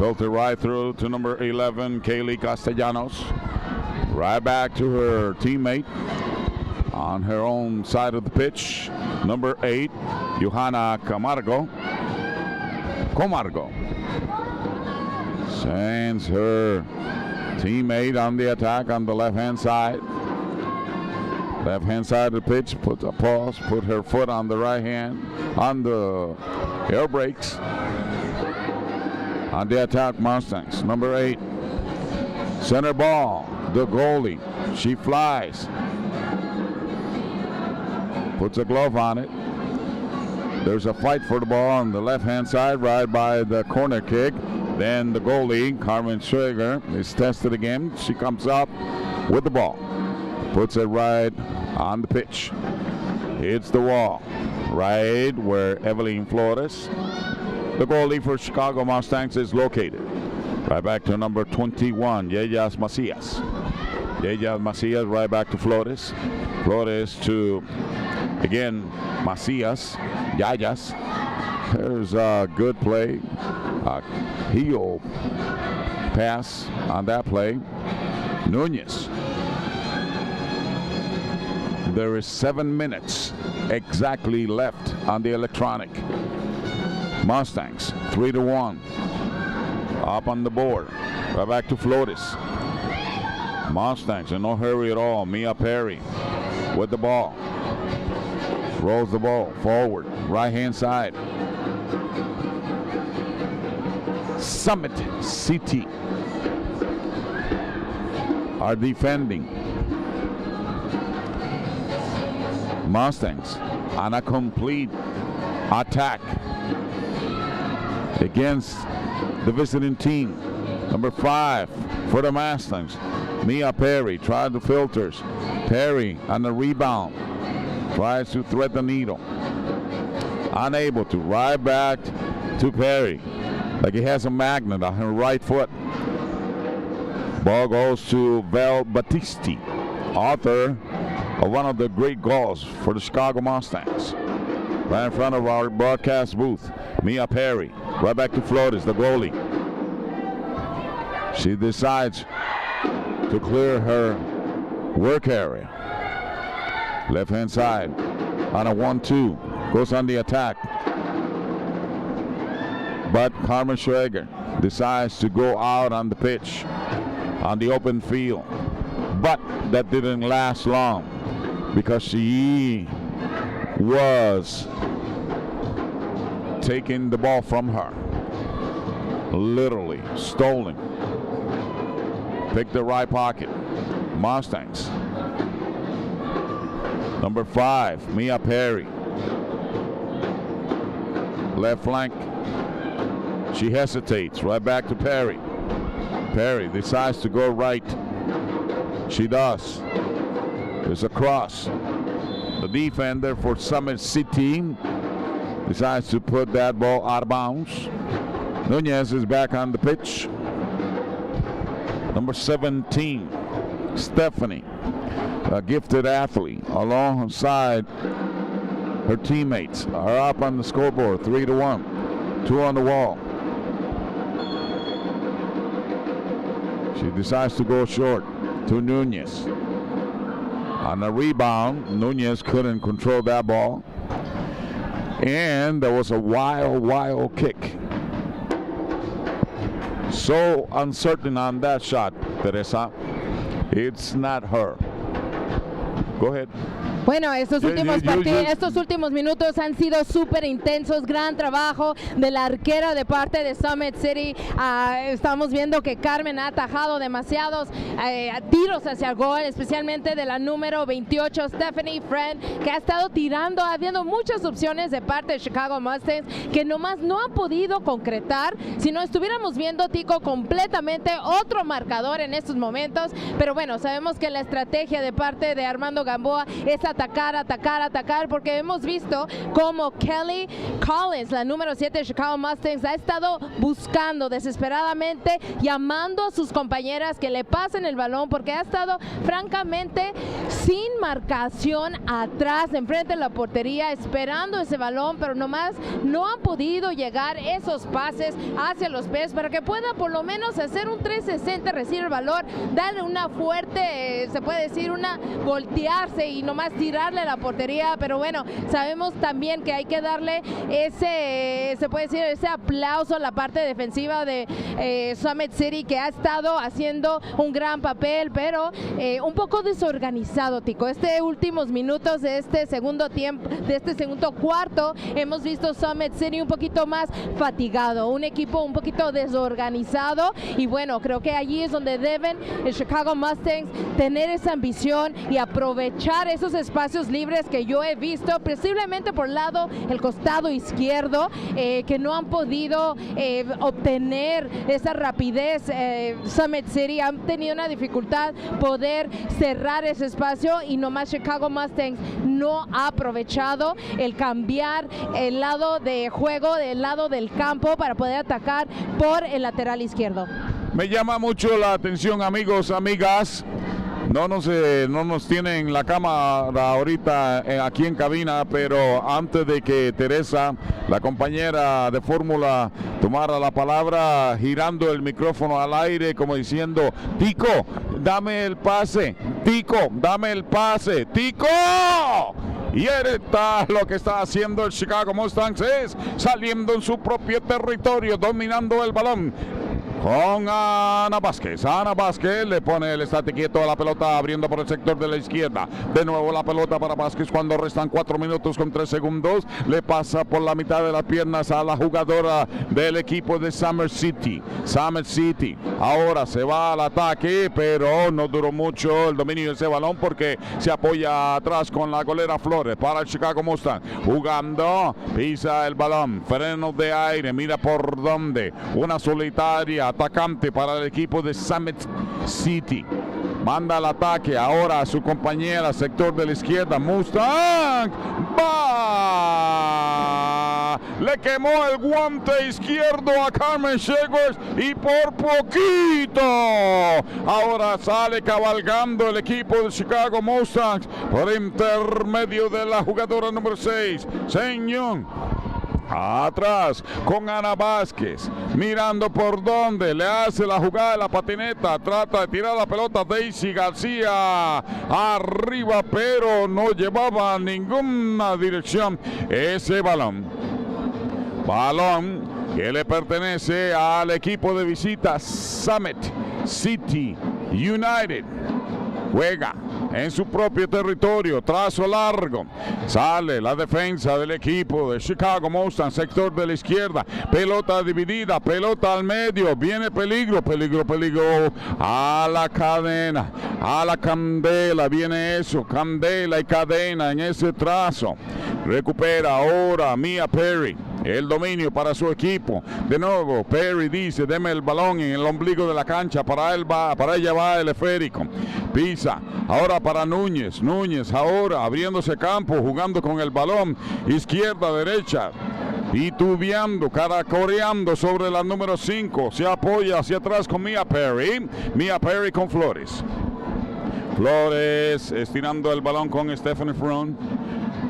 Filter right through to number 11, Kaylee Castellanos. Right back to her teammate on her own side of the pitch. Number 8, Johanna Camargo. Sends her teammate on the attack on the left-hand side. Left-hand side of the pitch, puts a pause, put her foot on the right hand, on the air brakes. On the attack, Mustangs. Number 8, center ball, the goalie. She flies. Puts a glove on it. There's a fight for the ball on the left-hand side, right by the corner kick. Then the goalie, Carmen Schrager, is tested again. She comes up with the ball. Puts it right on the pitch. Hits the wall. Right where Evelyn Flores, the goalie for Chicago Mustangs, is located. Right back to number 21, Yeyas Macias. Yeyas Macias right back to Flores. Flores to, again, Macias. Yayas. There's a good play. A heel pass on that play. Nunez. There is 7 minutes exactly left on the electronic. Mustangs 3-1. Up on the board. Right back to Flores. Mustangs in no hurry at all. Mia Perry with the ball. Rolls the ball forward. Right hand side. Summit City are defending. Mustangs on a complete attack against the visiting team. Number 5 for the Mustangs, Mia Perry tried the filters. Perry on the rebound tries to thread the needle. Unable to. Right back to Perry like he has a magnet on her right foot. Ball goes to Val Battisti, author of one of the great goals for the Chicago Mustangs. Right in front of our broadcast booth, Mia Perry. Right back to Flores, the goalie. She decides to clear her work area. Left-hand side on a 1-2. Goes on the attack. But Carmen Schrager decides to go out on the pitch, on the open field. But that didn't last long because she was taking the ball from her. Literally stolen. Pick the right pocket. Mustangs. Number 5, Mia Perry. Left flank. She hesitates. Right back to Perry. Perry decides to go right. She does. There's a cross. The defender for Summit City decides to put that ball out of bounds. Nunez is back on the pitch. Number 17, Stephanie, a gifted athlete, alongside her teammates, are up on the scoreboard, 3-1, 2 on the wall. She decides to go short to Nunez. On a rebound, Nunez couldn't control that ball. And there was a wild kick. So uncertain on that shot, Teresa. It's not her. Go ahead. Bueno, estos últimos minutos han sido súper intensos, gran trabajo de la arquera de parte de Summit City. Estamos viendo que Carmen ha atajado demasiados tiros hacia el gol, especialmente de la número 28, Stephanie Friend, que ha estado tirando, habiendo muchas opciones de parte de Chicago Mustangs que nomás no han podido concretar. Si no estuviéramos viendo, Tico, completamente otro marcador en estos momentos, pero bueno, sabemos que la estrategia de parte de Armando Gamboa es atacar, porque hemos visto como Kelly Collins, la número 7 de Chicago Mustangs, ha estado buscando desesperadamente, llamando a sus compañeras que le pasen el balón, porque ha estado francamente sin marcación atrás, enfrente de la portería, esperando ese balón, pero nomás no han podido llegar esos pases hacia los pies para que pueda por lo menos hacer un 360, recibir el balón, darle una fuerte, se puede decir, una voltearse y nomás tirarle a la portería. Pero bueno, sabemos también que hay que darle ese, se puede decir, ese aplauso a la parte defensiva de Summit City, que ha estado haciendo un gran papel, pero un poco desorganizado, Tico. Últimos minutos de este segundo tiempo, de este segundo cuarto, hemos visto Summit City un poquito más fatigado, un equipo un poquito desorganizado, y bueno, creo que allí es donde deben el Chicago Mustangs tener esa ambición y aprovechar esos espacios libres que yo he visto, posiblemente por el costado izquierdo, que no han podido obtener esa rapidez. Summit City han tenido una dificultad poder cerrar ese espacio, y nomás Chicago Mustangs no ha aprovechado el cambiar el lado de juego, del lado del campo, para poder atacar por el lateral izquierdo. Me llama mucho la atención, amigos, amigas. No nos tienen la cámara ahorita aquí en cabina, pero antes de que Teresa, la compañera de fórmula, tomara la palabra, girando el micrófono al aire como diciendo: Tico, dame el pase, Tico, dame el pase, Tico. Y ahorita lo que está haciendo el Chicago Mustangs es saliendo en su propio territorio, dominando el balón con Ana Vázquez. Ana Vázquez le pone el estate quieto a la pelota, abriendo por el sector de la izquierda. De nuevo la pelota para Vázquez cuando restan 4 minutos con 3 segundos. Le pasa por la mitad de las piernas a la jugadora del equipo de Summit City. Summit City ahora se va al ataque, pero no duró mucho el dominio de ese balón porque se apoya atrás con la golera Flores para el Chicago Mustang. Jugando, pisa el balón, freno de aire, mira por dónde. Una solitaria atacante para el equipo de Summit City. Manda el ataque ahora a su compañera, sector de la izquierda. Mustang va. Le quemó el guante izquierdo a Carmen Shegers y por poquito. Ahora sale cabalgando el equipo de Chicago Mustangs por intermedio de la jugadora número 6, Señor. Atrás con Ana Vázquez, mirando por dónde le hace la jugada de la patineta, trata de tirar la pelota Daisy García arriba, pero no llevaba ninguna dirección ese balón que le pertenece al equipo de visita Summit City United. Juega en su propio territorio, trazo largo, sale la defensa del equipo de Chicago Mustangs, sector de la izquierda, pelota dividida, pelota al medio, viene peligro, a la cadena, a la candela, viene eso, candela y cadena en ese trazo. Recupera ahora Mia Perry, el dominio para su equipo. De nuevo Perry dice: deme el balón en el ombligo de la cancha, para ella va el esférico. Pisa ahora para Núñez ahora abriéndose campo, jugando con el balón izquierda, derecha, titubeando, caracoreando sobre la número 5, se apoya hacia atrás con Mia Perry con Flores estirando el balón con Stephanie Front.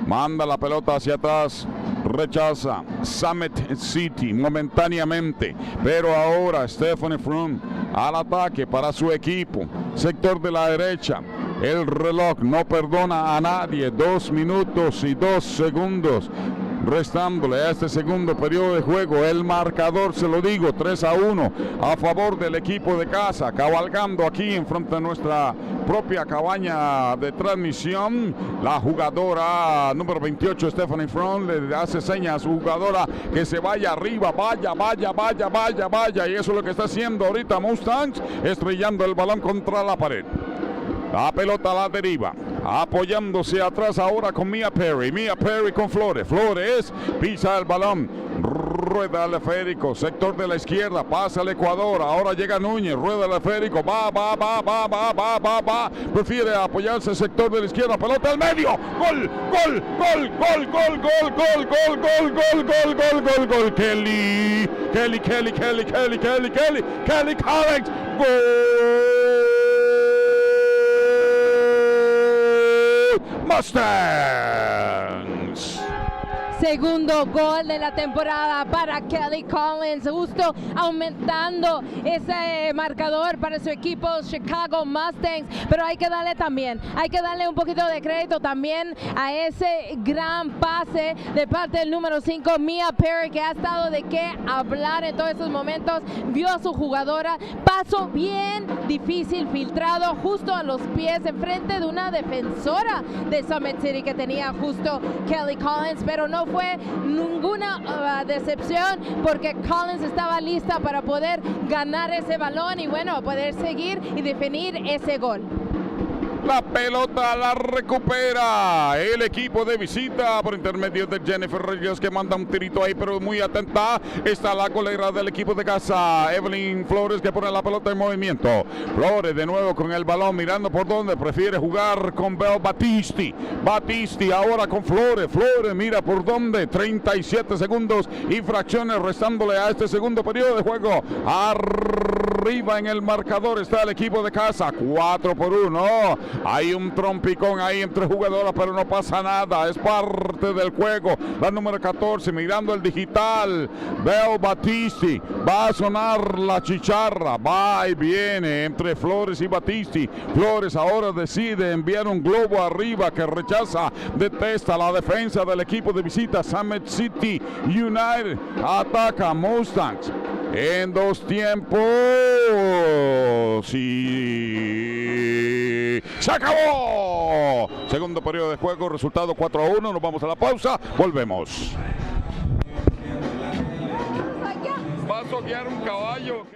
Manda la pelota hacia atrás, rechaza Summit City momentáneamente, pero ahora Stephanie Front al ataque para su equipo, sector de la derecha. El reloj no perdona a nadie, 2 minutos y 2 segundos restándole a este segundo periodo de juego. El marcador, se lo digo, 3-1 a favor del equipo de casa, cabalgando aquí en frente de nuestra propia cabaña de transmisión. La jugadora número 28, Stephanie Front, le hace señas a su jugadora que se vaya arriba, vaya, y eso es lo que está haciendo ahorita Mustangs, estrellando el balón contra la pared. La pelota a la deriva, apoyándose atrás ahora con Mia Perry con Flores pisa el balón, rueda el esférico, sector de la izquierda, pasa al Ecuador, ahora llega Núñez, rueda el esférico, va, prefiere apoyarse sector de la izquierda, pelota al medio, gol, Kelly Collins, gol. Mustangs. Segundo gol de la temporada para Kelly Collins, justo aumentando ese marcador para su equipo Chicago Mustangs, pero hay que darle un poquito de crédito también a ese gran pase de parte del número 5, Mia Perry, que ha estado de qué hablar en todos estos momentos, vio a su jugadora, paso bien difícil, filtrado justo a los pies, enfrente de una defensora de Summit City que tenía justo Kelly Collins, pero no fue ninguna decepción porque Collins estaba lista para poder ganar ese balón y bueno, poder seguir y definir ese gol. La pelota la recupera el equipo de visita por intermedio de Jennifer Reyes, que manda un tirito ahí, pero muy atenta está la golera del equipo de casa, Evelyn Flores, que pone la pelota en movimiento. Flores de nuevo con el balón, mirando por dónde prefiere jugar con Bel Battisti. Battisti ahora con Flores. Flores mira por dónde. 37 segundos y fracciones restándole a este segundo periodo de juego. Arriba en el marcador está el equipo de casa, 4-1. Hay un trompicón ahí entre jugadoras, pero no pasa nada, es parte del juego. La número 14 mirando el digital, Bel Battisti, va a sonar la chicharra, va y viene entre Flores y Battisti. Flores ahora decide enviar un globo arriba que rechaza, detesta la defensa del equipo de visita. Summit City United ataca Mustangs en dos tiempos y se acabó. Segundo periodo de juego, resultado 4-1. Nos vamos a la pausa, volvemos. ¿Vas a guiar un caballo?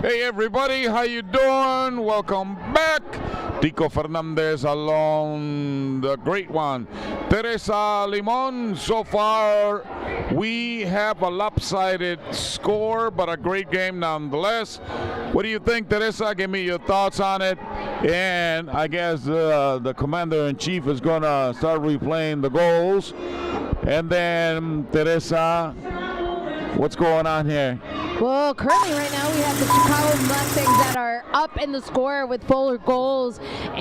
Hey everybody, how you doing? Welcome back. Tico Fernandez along the great one. Teresa Limon, so far we have a lopsided score, but a great game nonetheless. What do you think, Teresa? Give me your thoughts on it. And I guess the commander-in-chief is going to start replaying the goals. And then, Teresa, what's going on here? Well, currently right now we have the Chicago Mustangs that are up in the score with 4 goals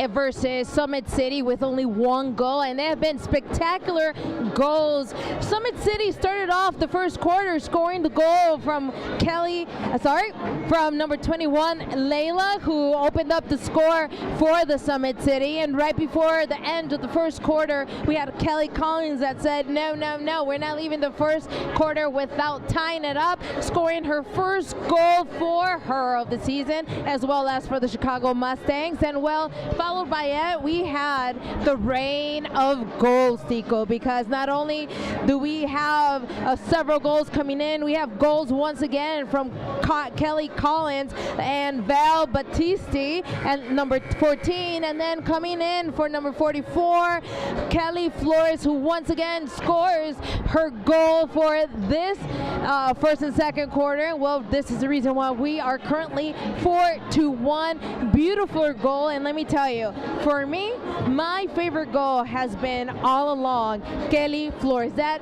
versus Summit City with only 1 goal, and they have been spectacular goals. Summit City started off the first quarter scoring the goal from from number 21, Layla, who opened up the score for the Summit City, and right before the end of the first quarter, we had Kelly Collins that said, no, we're not leaving the first quarter without tying it up, scoring her first goal for her of the season, as well as for the Chicago Mustangs. And well, followed by it, we had the rain of goals, Tico, because not only do we have several goals coming in, we have goals once again from Kelly Collins and Val Battisti and number 14, and then coming in for number 44, Kelly Flores, who once again scores her goal for this first and second quarter. Well, this is the reason why we are currently 4-1. Beautiful goal, and let me tell you, for me, my favorite goal has been all along Kelly Flores. That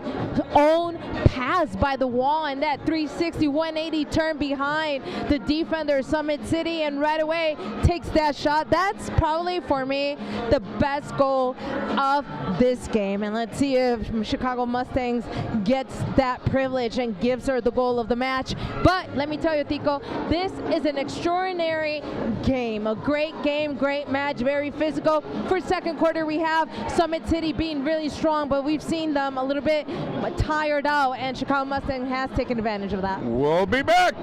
own pass by the wall and that 360, 180 turn behind the defender Summit City, and right away takes that shot. That's probably for me the best goal of this game, and let's see if Chicago Mustangs gets that privilege and gives her the goal of the match. But let me tell you, Tico, this is an extraordinary game, a great game, great match, very physical. For second quarter, we have Summit City being really strong, but we've seen them a little bit tired out, and Chicago Mustang has taken advantage of that. We'll be back.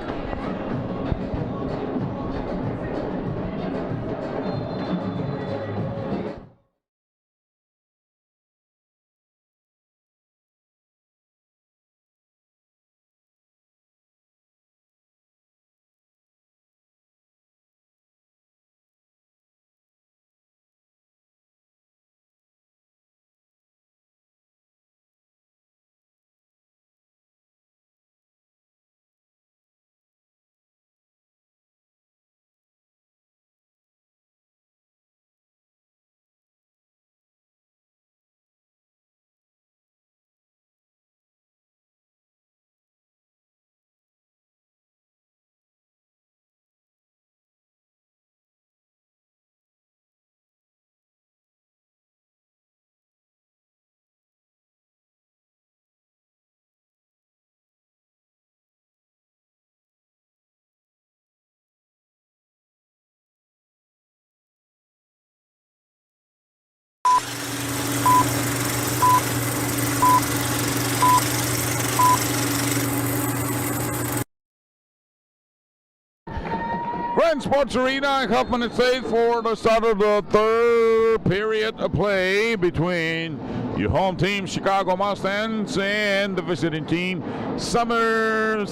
Grand Sports Arena, Hoffman Estates, for the start of the third period of play between your home team, Chicago Mustangs, and the visiting team, Summit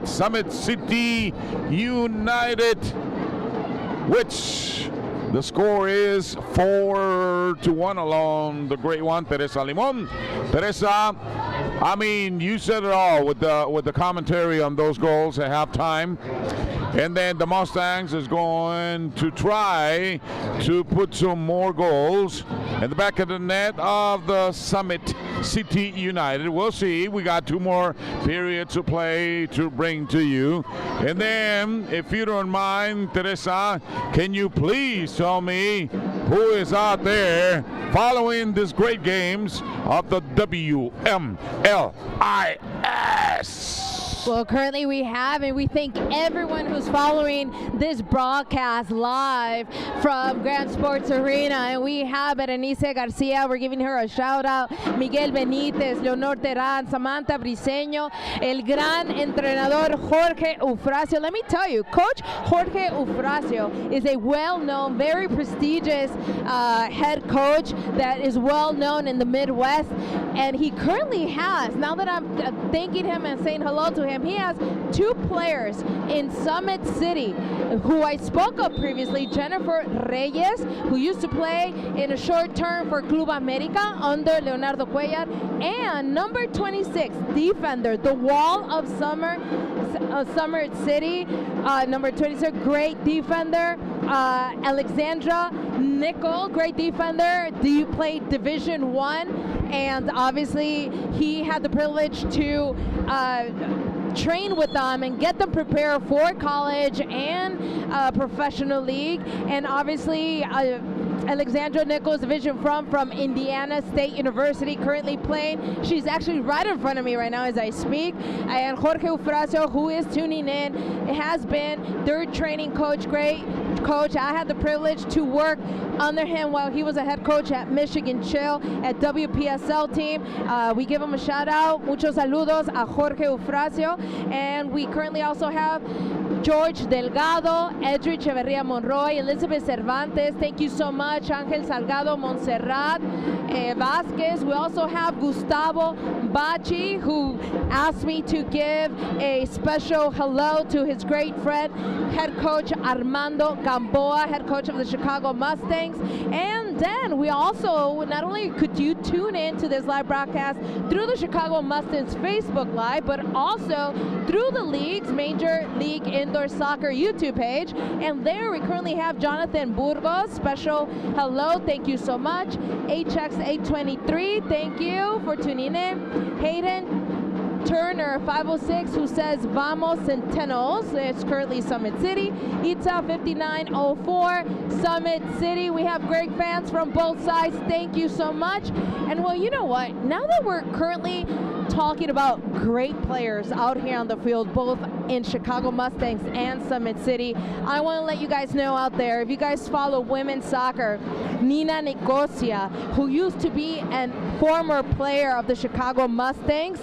City United, which the score is 4-1 along the great one, Teresa Limon. Teresa, I mean, you said it all with the commentary on those goals at halftime. And then the Mustangs is going to try to put some more goals in the back of the net of the Summit City United. We'll see. We got 2 more periods of play to bring to you. And then, if you don't mind, Teresa, can you please tell me who is out there following these great games of the WMLIS? Well, currently we have, and we thank everyone who's following this broadcast live from Grand Sports Arena. And we have Berenice Garcia, we're giving her a shout out, Miguel Benítez, Leonor Terán, Samantha Briseño, el gran entrenador Jorge Eufrasio. Let me tell you, Coach Jorge Eufrasio is a well-known, very prestigious head coach that is well-known in the Midwest. And he currently has, now that I'm thanking him and saying hello to him, him. He has 2 players in Summit City who I spoke of previously, Jennifer Reyes, who used to play in a short term for Club America under Leonardo Cuellar, and number 26 defender, the Wall of Summit City, number 26, great defender, Alexandra Nickel, great defender. You played Division 1, and obviously he had the privilege to train with them and get them prepared for college and professional league. And obviously Alexandra Nichols, Division from Indiana State University, currently playing. She's actually right in front of me right now as I speak. And Jorge Eufrasio, who is tuning in, has been their training coach, great coach. I had the privilege to work under him while he was a head coach at Michigan Chill at WPSL team. We give him a shout out. Muchos saludos a Jorge Eufrasio. And we currently also have George Delgado, Edric Echeverria Monroy, Elizabeth Cervantes, thank you so much, Angel Salgado, Montserrat Vasquez. We also have Gustavo Bachi, who asked me to give a special hello to his great friend, head coach Armando Gamboa, head coach of the Chicago Mustangs. And then we also, not only could you tune in to this live broadcast through the Chicago Mustangs Facebook Live, but also through the league's Major League Indoor Soccer YouTube page. And there we currently have Jonathan Burgos, special hello, thank you so much. HX823, thank you for tuning in. Hayden Turner 506, who says Vamos Sentinels. It's currently Summit City. Itza 5904 Summit City. We have great fans from both sides. Thank you so much. And well, you know what? Now that we're currently talking about great players out here on the field, both in Chicago Mustangs and Summit City, I want to let you guys know out there, if you guys follow women's soccer, Nina Nicosia, who used to be a former player of the Chicago Mustangs,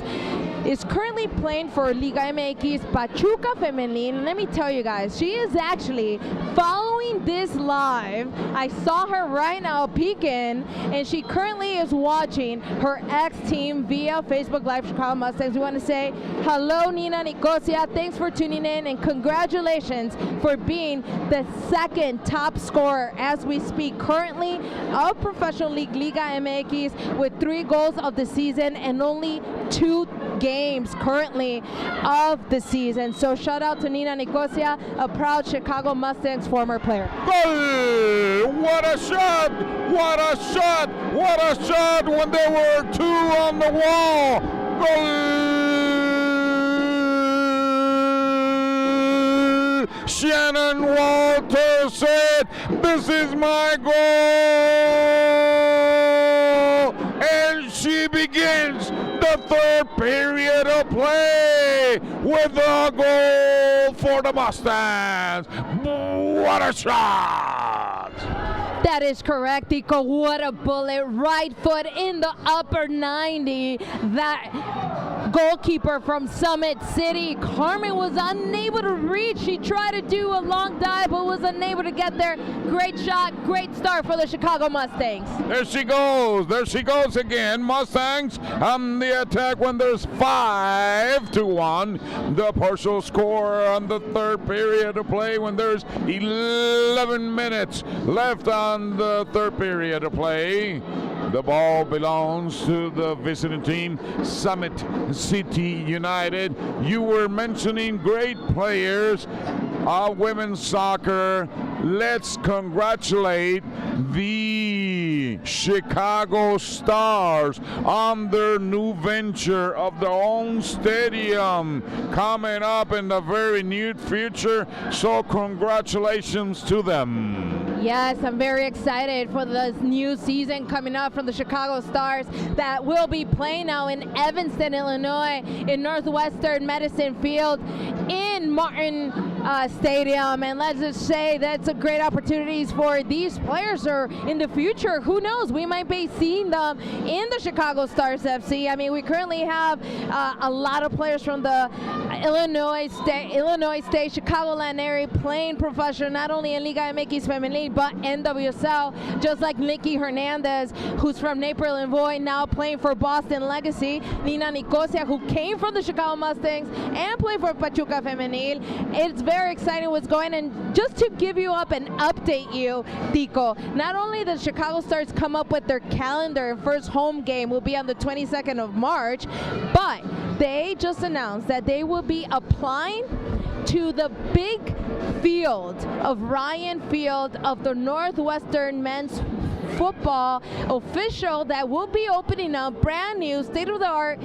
is currently playing for Liga MX Pachuca Femenil. And let me tell you guys, she is actually following this live. I saw her right now peeking, and she currently is watching her ex-team via Facebook Live Chicago Mustangs. We want to say hello, Nina Nicosia. Thanks for tuning in, and congratulations for being the 2nd top scorer as we speak currently of Professional League Liga MX, with 3 goals of the season and only 2 games currently of the season. So shout out to Nina Nicosia, a proud Chicago Mustangs former player. Goal! What a shot! What a shot! What a shot when there were 2 on the wall! Goal! Shannon Walter said, "This is my goal!" And she begins the 3rd period of play with a goal for the Mustangs. What a shot! That is correct, Tico. What a bullet. Right foot in the upper 90. That goalkeeper from Summit City, Carmen, was unable to reach. She tried to do a long dive, but was unable to get there. Great shot, great start for the Chicago Mustangs. There she goes. There she goes again. Mustangs on the attack when there's 5-1. The partial score on the 3rd period of play when there's 11 minutes left on the 3rd period of play. The ball belongs to the visiting team, Summit City United. You were mentioning great players of women's soccer. Let's congratulate the Chicago Stars on their new venture of their own stadium coming up in the very near future. So congratulations to them. Yes, I'm very excited for this new season coming up from the Chicago Stars that will be playing now in Evanston, Illinois, in Northwestern Medicine Field in Martin stadium, and let's just say that's a great opportunities for these players, or in the future, who knows, we might be seeing them in the Chicago Stars FC. I mean, we currently have a lot of players from the Illinois State, Chicagoland area playing professional, not only in Liga MX Femenil, but NWSL, just like Nikki Hernandez, who's from Naples, Illinois, now playing for Boston Legacy. Nina Nicosia, who came from the Chicago Mustangs and played for Pachuca Femenil. It's very exciting what's going on. And just to give you up and update you, Tico, not only the Chicago Stars come up with their calendar, first home game will be on the 22nd of March, but they just announced that they will be applying to the big field of Ryan Field of the Northwestern men's football official that will be opening a brand new state-of-the-art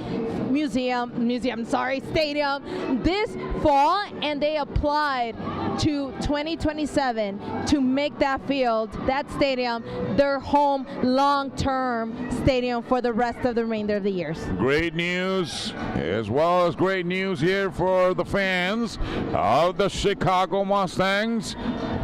stadium this fall, and they applied to 2027 to make that field, that stadium, their home long-term stadium for the rest of the remainder of the years. Great news, as well as great news here for the fans of the Chicago Mustangs,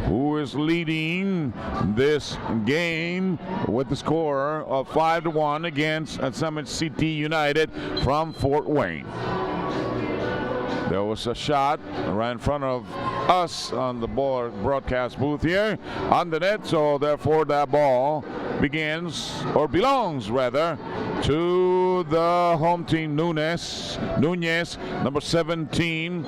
who is leading this game with the score of 5-1 against Summit City United from Fort Wayne. There was a shot right in front of us on the broadcast booth here on the net, so therefore that ball belongs rather to the home team. Nunez, number 17.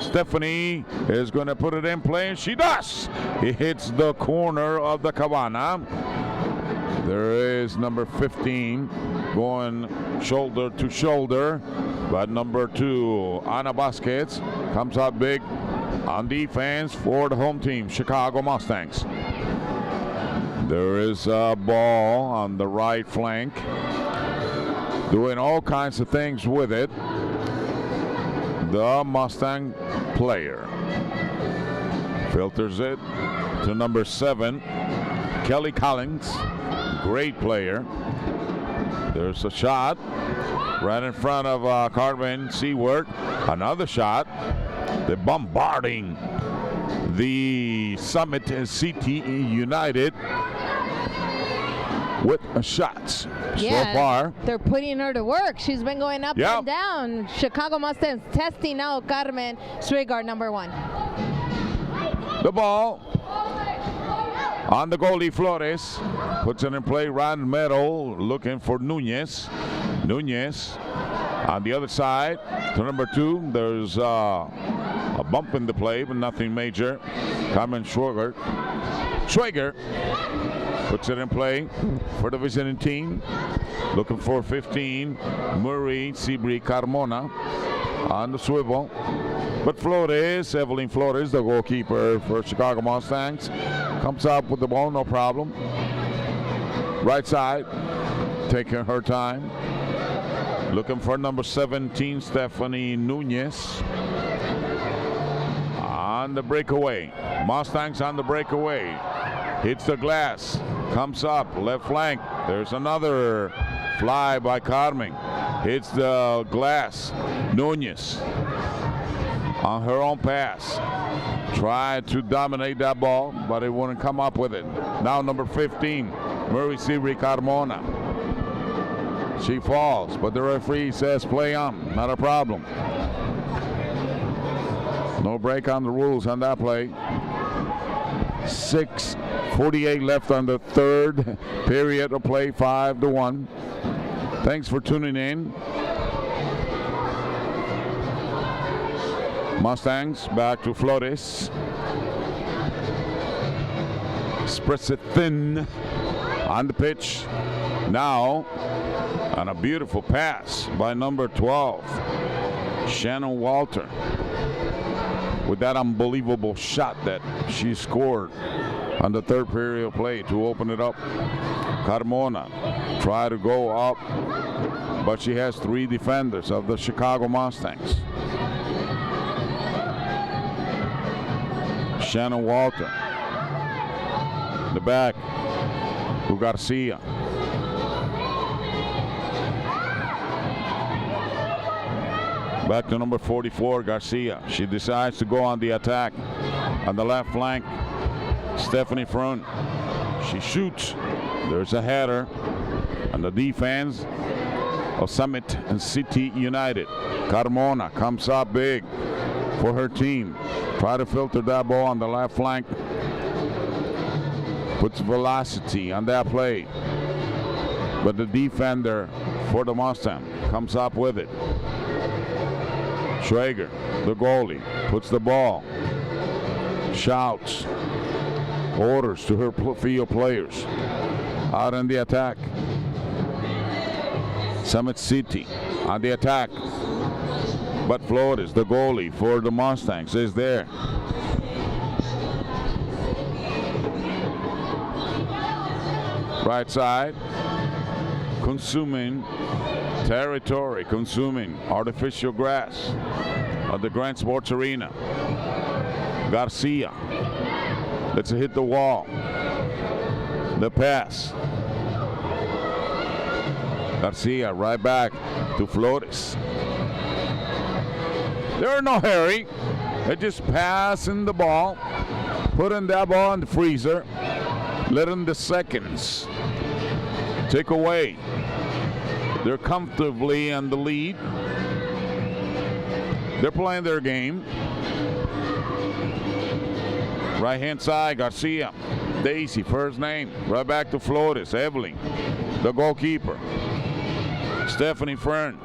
Stephanie is going to put it in play, and she does. It hits the corner of the cabana. There is number 15 going shoulder to shoulder, but number 2, Ana Vasquez, comes out big on defense for the home team, Chicago Mustangs. There is a ball on the right flank, doing all kinds of things with it. The Mustang player filters it to number 7, Kelly Collins, great player. There's a shot right in front of Carmen Seward. Another shot. They're bombarding the Summit City United with shots. Yeah, so far, they're putting her to work. She's been going up and down. Chicago Mustangs testing out Carmen Swigard, number 1. The ball on the goalie, Flores puts it in play right in the middle, looking for Nunez. Nunez on the other side to number 2. There's a bump in the play, but nothing major. Carmen Schwager puts it in play for the visiting team, looking for 15. Murray Sibri Carmona on the swivel. But Flores, Evelyn Flores, the goalkeeper for Chicago Mustangs, comes up with the ball, no problem. Right side, taking her time. Looking for number 17, Stephanie Nunez. On the breakaway. Mustangs on the breakaway. Hits the glass. Comes up, left flank. There's another fly by Carmen. Hits the glass. Nunez on her own pass. Tried to dominate that ball, but it wouldn't come up with it. Now number 15, Murray Sibri Carmona. She falls, but the referee says play on, not a problem. No break on the rules on that play. 6:48 left on the third period of play, 5-1. Thanks for tuning in. Mustangs back to Flores. Spreads it thin on the pitch. Now, on a beautiful pass by number 12, Shannon Walter, with that unbelievable shot that she scored on the third period of play to open it up. Carmona try to go up, but she has 3 defenders of the Chicago Mustangs. Shannon Walter, the back to Garcia. Back to number 44, Garcia. She decides to go on the attack on the left flank. Stephanie Front. She shoots. There's a header on the defense of Summit and City United. Carmona comes up big for her team. Try to filter that ball on the left flank. Puts velocity on that play. But the defender for the Mustang comes up with it. Schrager, the goalie, puts the ball. Shouts. Orders to her field players. Out in the attack. Summit City on the attack. But Flores, the goalie for the Mustangs, is there. Right side. Consuming territory, consuming artificial grass at the Grand Sports Arena. Garcia. Let's hit the wall. The pass. Garcia right back to Flores. They're in no hurry. They're just passing the ball, putting that ball in the freezer, letting the seconds take away. They're comfortably in the lead. They're playing their game. Right hand side, Garcia. Daisy, first name. Right back to Flores. Evelyn, the goalkeeper. Stephanie Fern.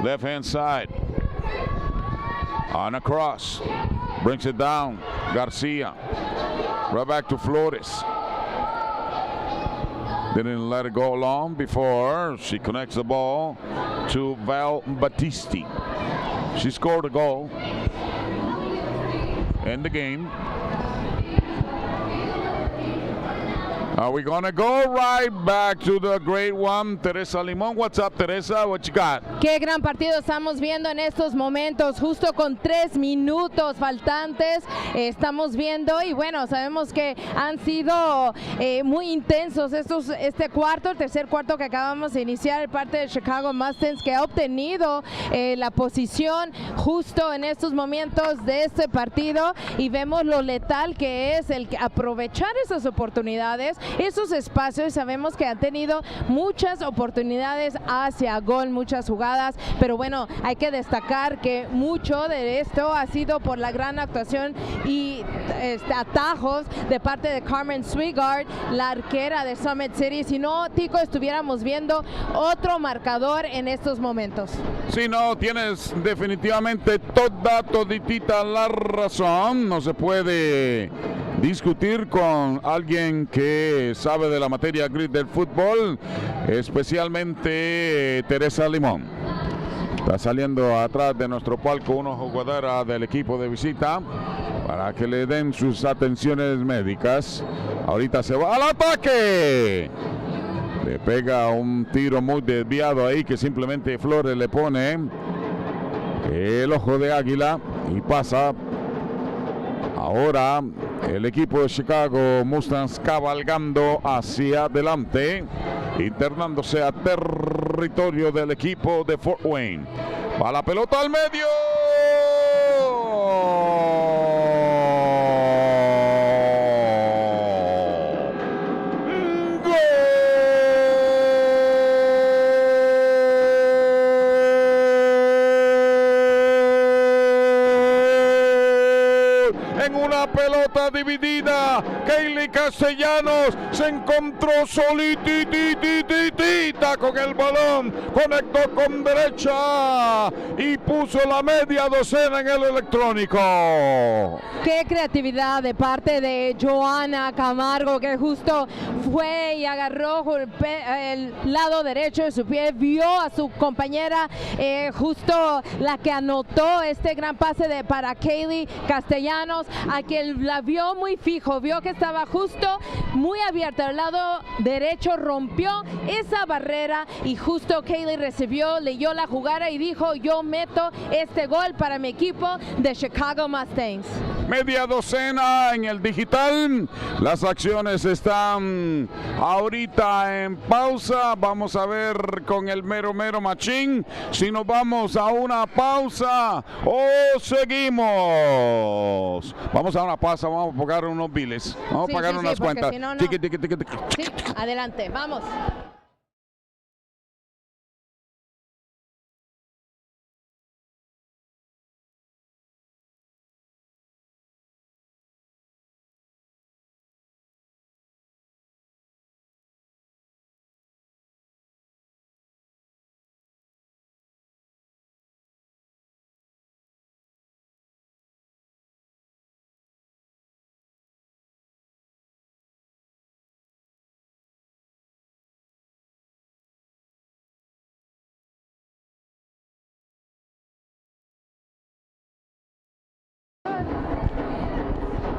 Left hand side. On a cross. Brings it down. Garcia. Right back to Flores. Didn't let it go long before she connects the ball to Val Battisti. She scored a goal in the game. Are we gonna go right back to the great one, Teresa Limón? What's up, Teresa? What you got? Qué gran partido estamos viendo en estos momentos, justo con 3 minutos faltantes. Estamos viendo y bueno, sabemos que han sido muy intensos este cuarto, el tercer cuarto que acabamos de iniciar, el parte de Chicago Mustangs, que ha obtenido la posición justo en estos momentos de este partido, y vemos lo letal que es el aprovechar esas oportunidades, esos espacios. Sabemos que han tenido muchas oportunidades hacia gol, muchas jugadas, pero bueno, hay que destacar que mucho de esto ha sido por la gran actuación y atajos de parte de Carmen Swigard, la arquera de Summit City. Si no, Tico, estuviéramos viendo otro marcador en estos momentos. Sí, no, tienes definitivamente toditita la razón. No se puede discutir con alguien que sabe de la materia gris del fútbol, especialmente Teresa Limón. Está saliendo atrás de nuestro palco una jugadora del equipo de visita para que le den sus atenciones médicas. Ahorita se va al ataque. Le pega un tiro muy desviado ahí que simplemente Flores le pone el ojo de águila y pasa. Ahora el equipo de Chicago Mustangs cabalgando hacia adelante, internándose a territorio del equipo de Fort Wayne. Va la pelota al medio. En una pelota dividida, Kaylee Castellanos se encontró solitita con el balón, conectó con derecha y puso la media docena en el electrónico. Qué creatividad de parte de Joana Camargo, que justo fue y agarró el lado derecho de su pie, vio a su compañera, justo la que anotó este gran pase para Kaylee Castellanos, a quien la vio muy fijo, vio que estaba justo muy abierta al lado derecho, rompió esa barrera y justo Kaylee recibió, leyó la jugada y dijo: yo meto este gol para mi equipo de Chicago Mustangs. media docena en el digital. Las acciones están ahorita en pausa. Vamos a ver con el mero machín si nos vamos a una pausa o seguimos. Vamos a una pausa, vamos a pagar unos biles, vamos a pagar unas cuentas. Si no, no. Tiqui, tiqui, tiqui, tiqui. Sí, adelante, vamos.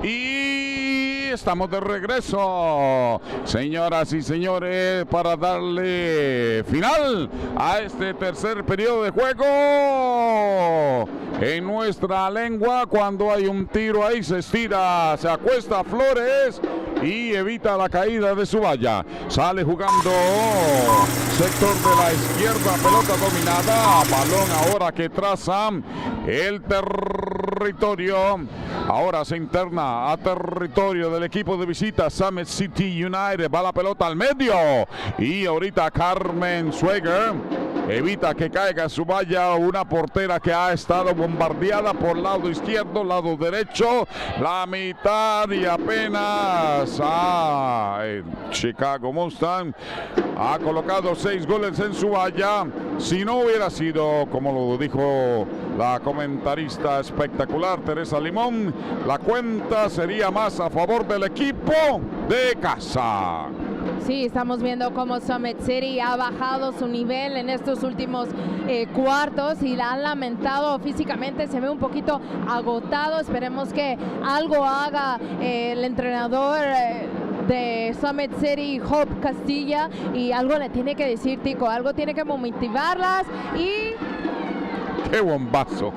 Y estamos de regreso, señoras y señores, para darle final a este tercer periodo de juego. En nuestra lengua, cuando hay un tiro ahí, se estira, se acuesta Flores y evita la caída de su valla. Sale jugando sector de la izquierda, pelota dominada, balón ahora que traza el territorio. Ahora se interna a territorio del equipo de visita Summit City United. Va la pelota al medio y ahorita Carmen Schweger evita que caiga su valla una portera que ha estado bombardeada por lado izquierdo, lado derecho, la mitad y apenas el Chicago Mustang ha colocado 6 goles en su valla. Si no hubiera sido, como lo dijo la comentarista espectacular Teresa Limón, la cuenta sería más a favor del equipo de casa. Sí, estamos viendo cómo Summit City ha bajado su nivel en estos últimos cuartos y la han lamentado físicamente, se ve un poquito agotado. Esperemos que algo haga el entrenador de Summit City, Hope Castilla, y algo le tiene que decir, Tico, algo tiene que motivarlas. Y ¡qué bombazo!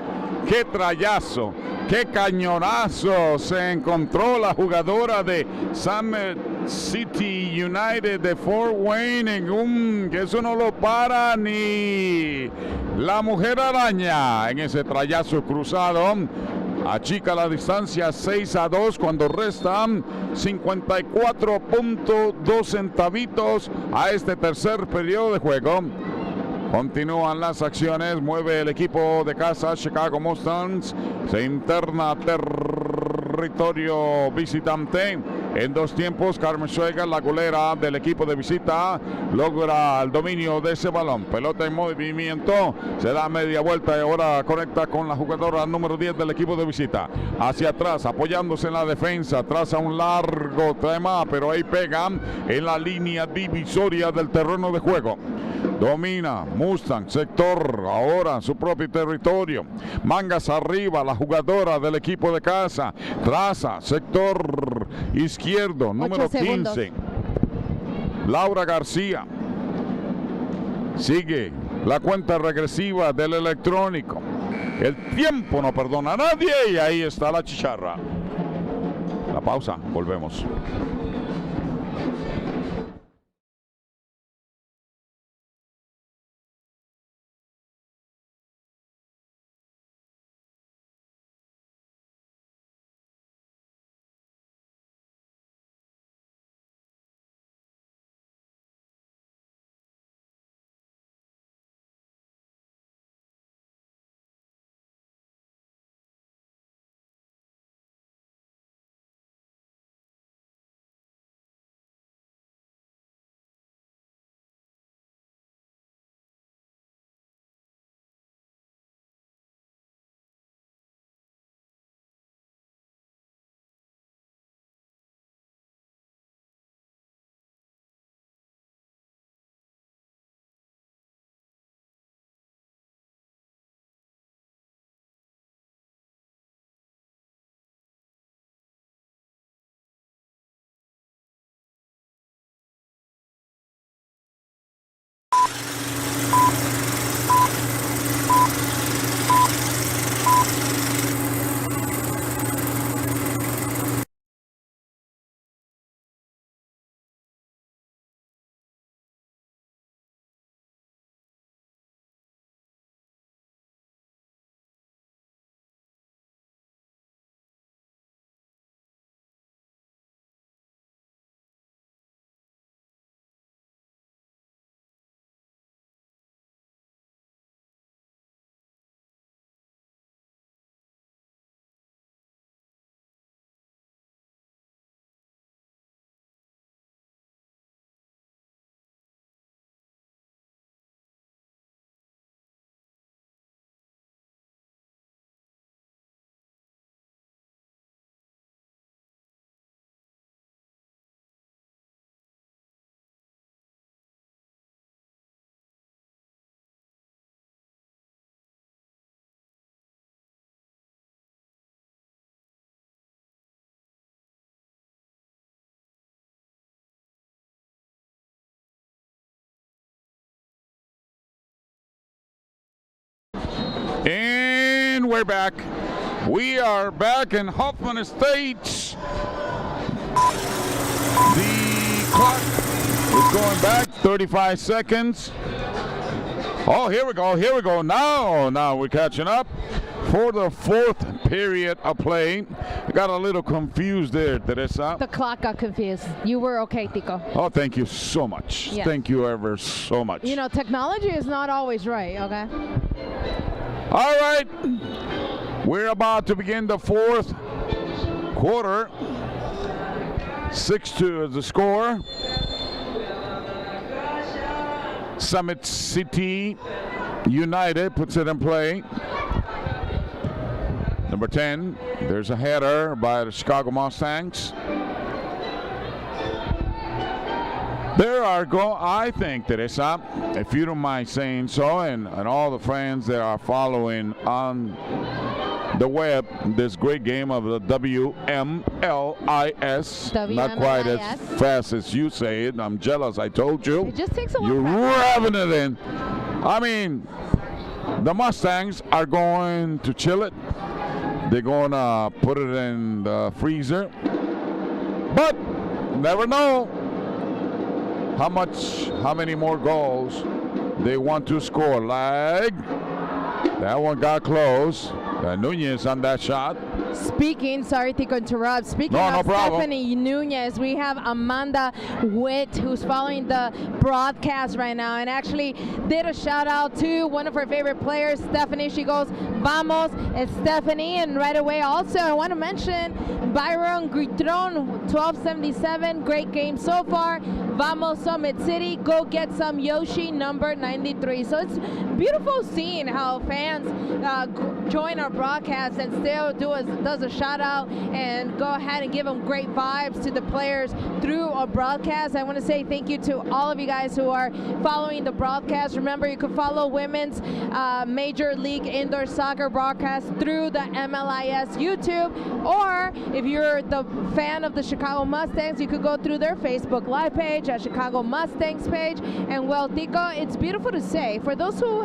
¡Qué trayazo! ¡Qué cañonazo! Se encontró la jugadora de Summit City United de Fort Wayne en que eso no lo para ni la mujer araña en ese trayazo cruzado. Achica la distancia 6-2 cuando restan 54.2 centavitos a este tercer periodo de juego. Continúan las acciones, mueve el equipo de casa Chicago Mustangs, se interna territorio visitante. En 2 tiempos, Carmen Schweger, la golera del equipo de visita, logra el dominio de ese balón. Pelota en movimiento, se da media vuelta y ahora conecta con la jugadora número 10 del equipo de visita. Hacia atrás, apoyándose en la defensa, traza un largo tema, pero ahí pega en la línea divisoria del terreno de juego. Domina Mustang, sector, ahora su propio territorio. Mangas arriba, la jugadora del equipo de casa. Traza, sector izquierdo, número 15. Laura García. Sigue la cuenta regresiva del electrónico. El tiempo no perdona a nadie y ahí está la chicharra. La pausa, volvemos. And we're back. We are back in Hoffman Estates. The clock is going back 35 seconds. Oh, here we go. Now we're catching up for the fourth period of play. I got a little confused there, Teresa. The clock got confused. You were okay, Tico. Oh, thank you so much. Yes. Thank you ever so much. You know, technology is not always right, okay? All right. We're about to begin the fourth quarter. 6-2 is the score. Summit City United puts it in play. Number 10, there's a header by the Chicago Mustangs. There are I think, Teresa, if you don't mind saying so, and all the friends that are following on the web, this great game of the WMLIS. Not quite as fast as you say it. I'm jealous, I told you. It just takes a while. You're revving it in. I mean, the Mustangs are going to chill it. They're going to put it in the freezer. But never know how many more goals they want to score. Like, that one got close. Nunez on that shot. Sorry to interrupt. Speaking of Stephanie Nunez, we have Amanda Witt, who's following the broadcast right now, and actually did a shout out to one of her favorite players, Stephanie. She goes, "Vamos, it's Stephanie." And right away, also, I want to mention Byron Guitron, 1277. Great game so far. Vamos, Summit City. Go get some Yoshi, number 93. So it's beautiful seeing how fans join our broadcast and still does a shout out and go ahead and give them great vibes to the players through our broadcast. I want to say thank you to all of you guys who are following the broadcast. Remember, you can follow Women's Major League Indoor Soccer broadcast through the MLIS YouTube, or if you're the fan of the Chicago Mustangs, you could go through their Facebook Live page at Chicago Mustangs page. And well, Tico, it's beautiful to say, for those who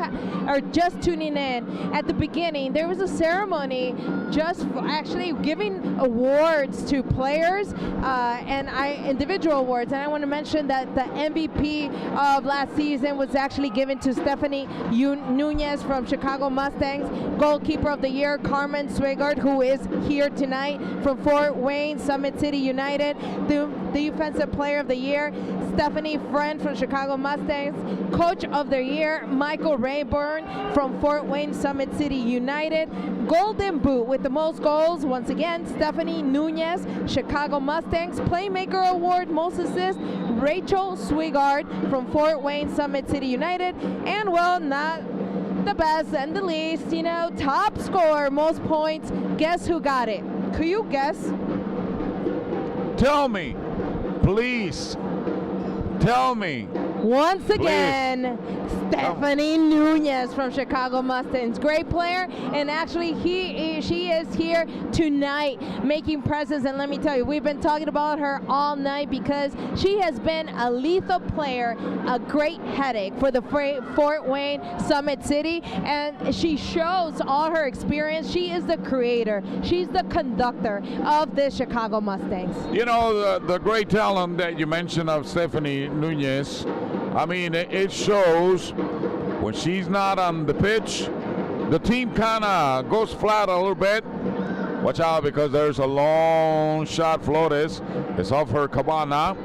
are just tuning in, at the beginning there was a ceremony just for actually giving awards to players and individual awards, and I want to mention that the MVP of last season was actually given to Stephanie Nunez from Chicago Mustangs. Goalkeeper of the year, Carmen Swigard, who is here tonight from Fort Wayne Summit City United. The defensive player of the year, Stephanie Friend from Chicago Mustangs. Coach of the year, Michael Rayburn from Fort Wayne Summit City United. Golden Boot with the most goals, once again, Stephanie Nunez, Chicago Mustangs. Playmaker Award, most assists, Rachel Swigard from Fort Wayne Summit City United. And well, not the best and the least, you know, top scorer, most points. Guess who got it? Could you guess? Tell me, please. Tell me. Once again, Stephanie Nunez from Chicago Mustangs. Great player, and actually she is here tonight making presence. And let me tell you, we've been talking about her all night because she has been a lethal player, a great headache for the Fort Wayne Summit City, and she shows all her experience. She is the creator. She's the conductor of the Chicago Mustangs. You know, the great talent that you mentioned of Stephanie Nunez, I mean, it shows when she's not on the pitch, the team kind of goes flat a little bit. Watch out, because there's a long shot. Flores is off her cabana,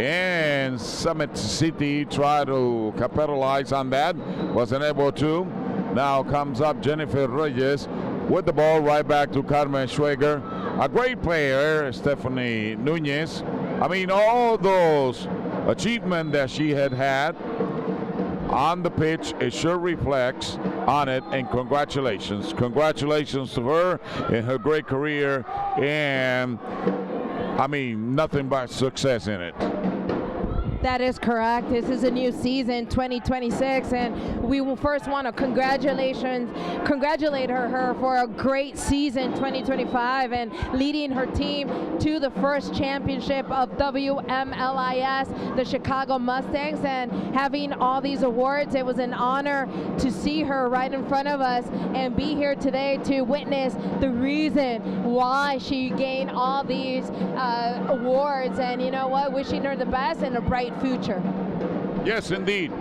and Summit City tried to capitalize on that, wasn't able to. Now comes up Jennifer Reyes with the ball right back to Carmen Schwager. A great player, Stephanie Nunez. I mean, all those achievement that she had on the pitch, it sure reflects on it, and congratulations to her in her great career, and I mean, nothing but success in it. That is correct. This is a new season, 2026, and we will first want to congratulate her for a great season, 2025, and leading her team to the first championship of WMLIS, the Chicago Mustangs, and having all these awards. It was an honor to see her right in front of us and be here today to witness the reason why she gained all these awards. And you know what? Wishing her the best and a bright future. Yes, indeed.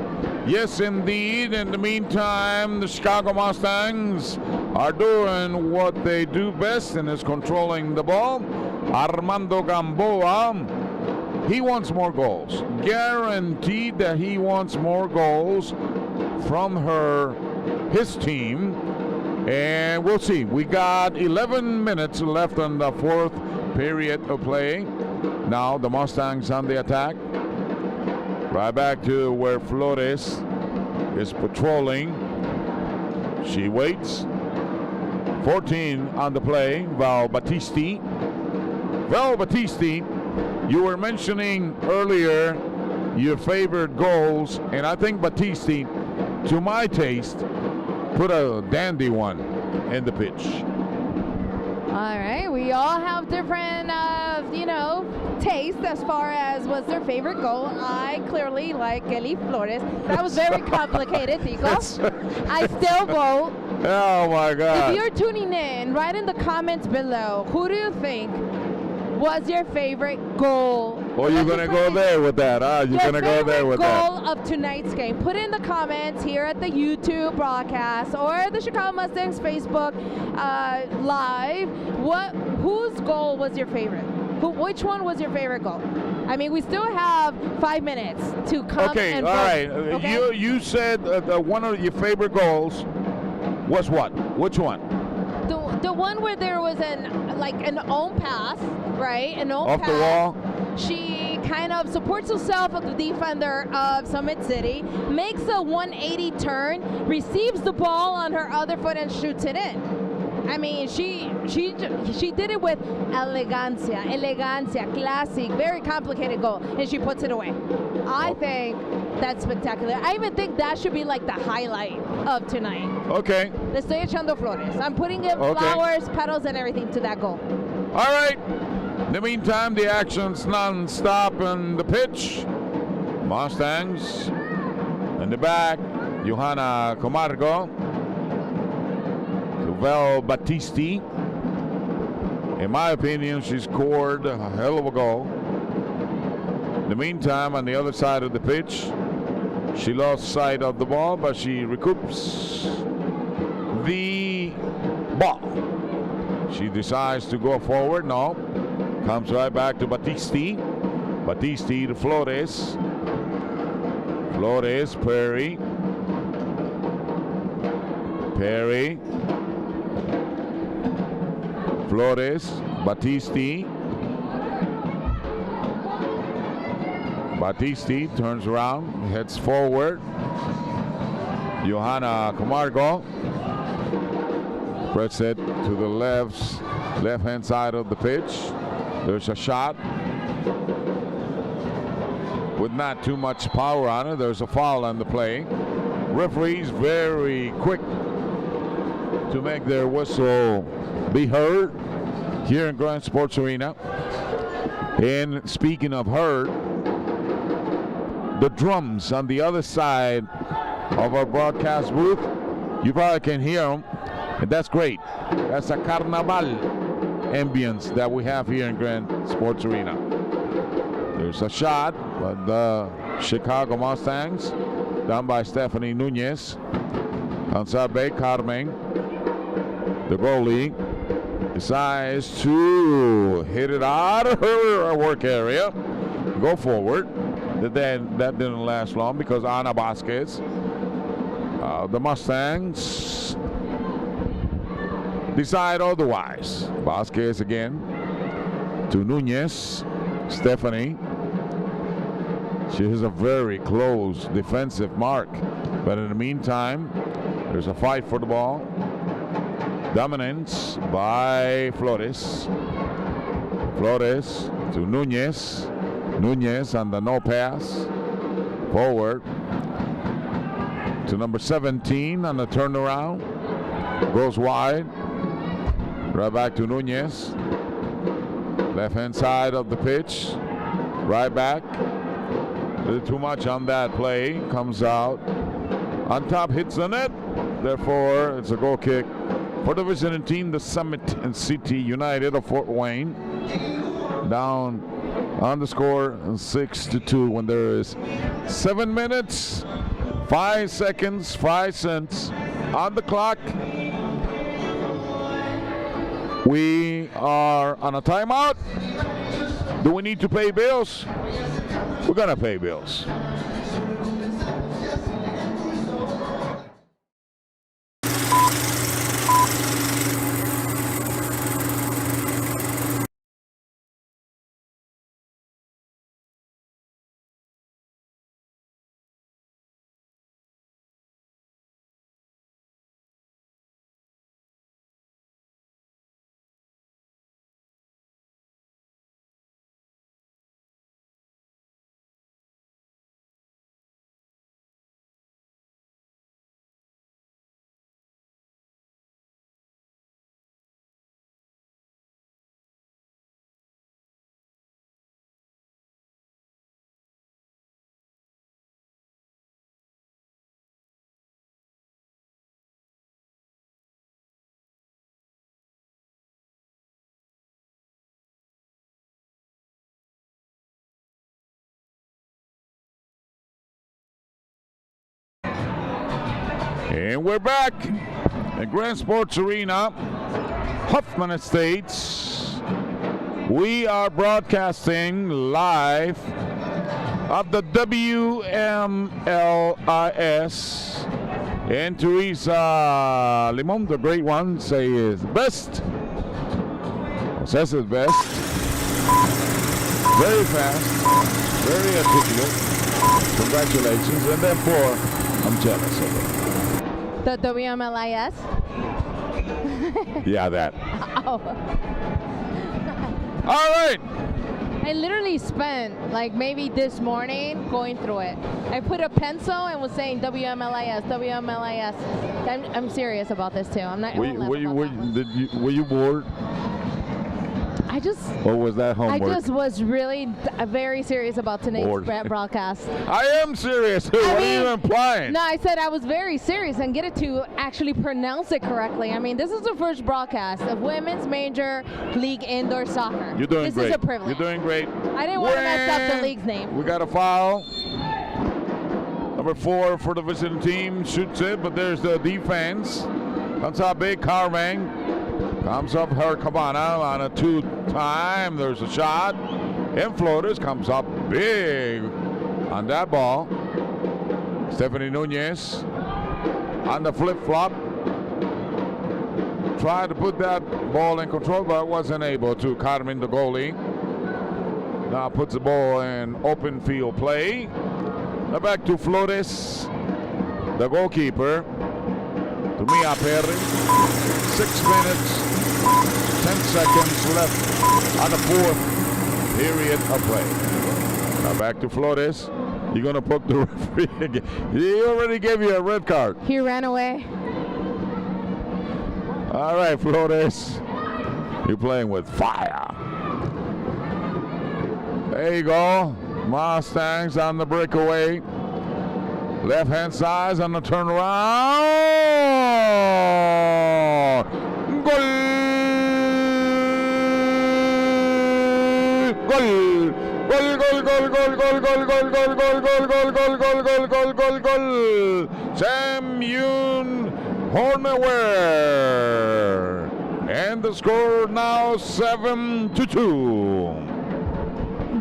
Yes, indeed. In the meantime, the Chicago Mustangs are doing what they do best, and is controlling the ball. Armando Gamboa, he wants more goals. Guaranteed that he wants more goals from his team. And we'll see. We got 11 minutes left in the fourth period of play. Now the Mustangs on the attack. Right back to where Flores is patrolling. She waits. 14 on the play. Val Battisti. Val Battisti, you were mentioning earlier your favorite goals, and I think Battisti, to my taste, put a dandy one in the pitch. All right, we all have different, taste as far as what's their favorite goal. I clearly like Kelly Flores. That was very complicated, Tico. I still vote. Oh my God. If you're tuning in, write in the comments below, who do you think was your favorite goal? Oh, you're going to go there with that, huh? You're going to go there with that. Goal of tonight's game. Put in the comments here at the YouTube broadcast or the Chicago Mustangs Facebook live. Whose goal was your favorite? Which one was your favorite goal? I mean, we still have 5 minutes to come and vote. All right. Okay? You said one of your favorite goals was what? Which one? The one where there was an own pass, right? An own off pass. The wall. She kind of supports herself of the defender of Summit City, makes a 180 turn, receives the ball on her other foot and shoots it in. I mean, she did it with elegancia, classic, very complicated goal, and she puts it away. I think that's spectacular. I even think that should be like the highlight of tonight. Okay. Le estoy echando flores. I'm putting in flowers, petals, and everything to that goal. All right. In the meantime, the action's non-stop in the pitch. Mustangs in the back. Johanna Camargo. Val Battisti. In my opinion, she scored a hell of a goal. In the meantime, on the other side of the pitch, she lost sight of the ball, but she recoups the ball. She decides to go forward. No. Comes right back to Battisti. Battisti to Flores. Flores, Perry. Perry. Flores, Battisti. Battisti turns around, heads forward. Johanna Camargo. Press it to the left-hand side of the pitch. There's a shot with not too much power on it. There's a foul on the play. Referees very quick to make their whistle be heard here in Grand Sports Arena. And speaking of heard, the drums on the other side of our broadcast booth, you probably can hear them, and that's great. That's a carnaval ambience that we have here in Grand Sports Arena. There's a shot, but the Chicago Mustangs, down by Stephanie Nunez. Consabe Carmen, the goalie, decides to hit it out of her work area, go forward. That didn't last long because Ana Vasquez, the Mustangs, decide otherwise. Vasquez again to Nunez. Stephanie. She has a very close defensive mark, but in the meantime, there's a fight for the ball. Dominance by Flores. Flores to Nunez. Nunez on the no pass. Forward to number 17 on the turnaround. Goes wide. Right back to Nunez. Left hand side of the pitch. Right back. A little too much on that play. Comes out. On top, hits the net. Therefore, it's a goal kick for the visiting team, the Summit and City United of Fort Wayne. Down on the score 6-2 when there is 7 minutes, 5 seconds, 5 cents on the clock. We are on a timeout. Do we need to pay bills? We're gonna pay bills. And we're back at Grand Sports Arena, Hoffman Estates. We are broadcasting live of the WMLIS. And Teresa Limon, the great one, says best. Says it's best. Very fast, very articulate. Congratulations. And then 4, I'm jealous of it. The WMLIS? Yeah, that. Oh. All right. I literally spent like maybe this morning going through it. I put a pencil and was saying WMLIS, WMLIS. I'm serious about this too. I'm not. Were you bored? I just. Or was that homework? I just was really very serious about today's broadcast. I am serious. What are you implying? No, I said I was very serious and get it to actually pronounce it correctly. I mean, this is the first broadcast of Women's Major League Indoor Soccer. You're doing great. This is a privilege. You're doing great. I didn't want to mess up the league's name. We got a foul. Number 4 for the visiting team shoots it, but there's the defense. Comes out big, Carvang. Comes up her Cabana on a 2-time. There's a shot. In floaters. Comes up big on that ball. Stephanie Nunez on the flip-flop. Tried to put that ball in control, but wasn't able to. Carmen, the goalie. Now puts the ball in open field play. Now back to Flores, the goalkeeper. To Mia Perry. 6 minutes. 10 seconds left on the 4th period of play. Now back to Flores. You're going to poke the referee again. He already gave you a red card. He ran away. All right, Flores. You're playing with fire. There you go. Mustangs on the breakaway. Left hand side on the turnaround. Goal! Goal! Goal, goal, goal, goal, goal, goal, goal, goal, goal, goal, goal, goal, goal, goal, goal, goal, goal. Sam Yoon Hornaware. And the score now 7-2.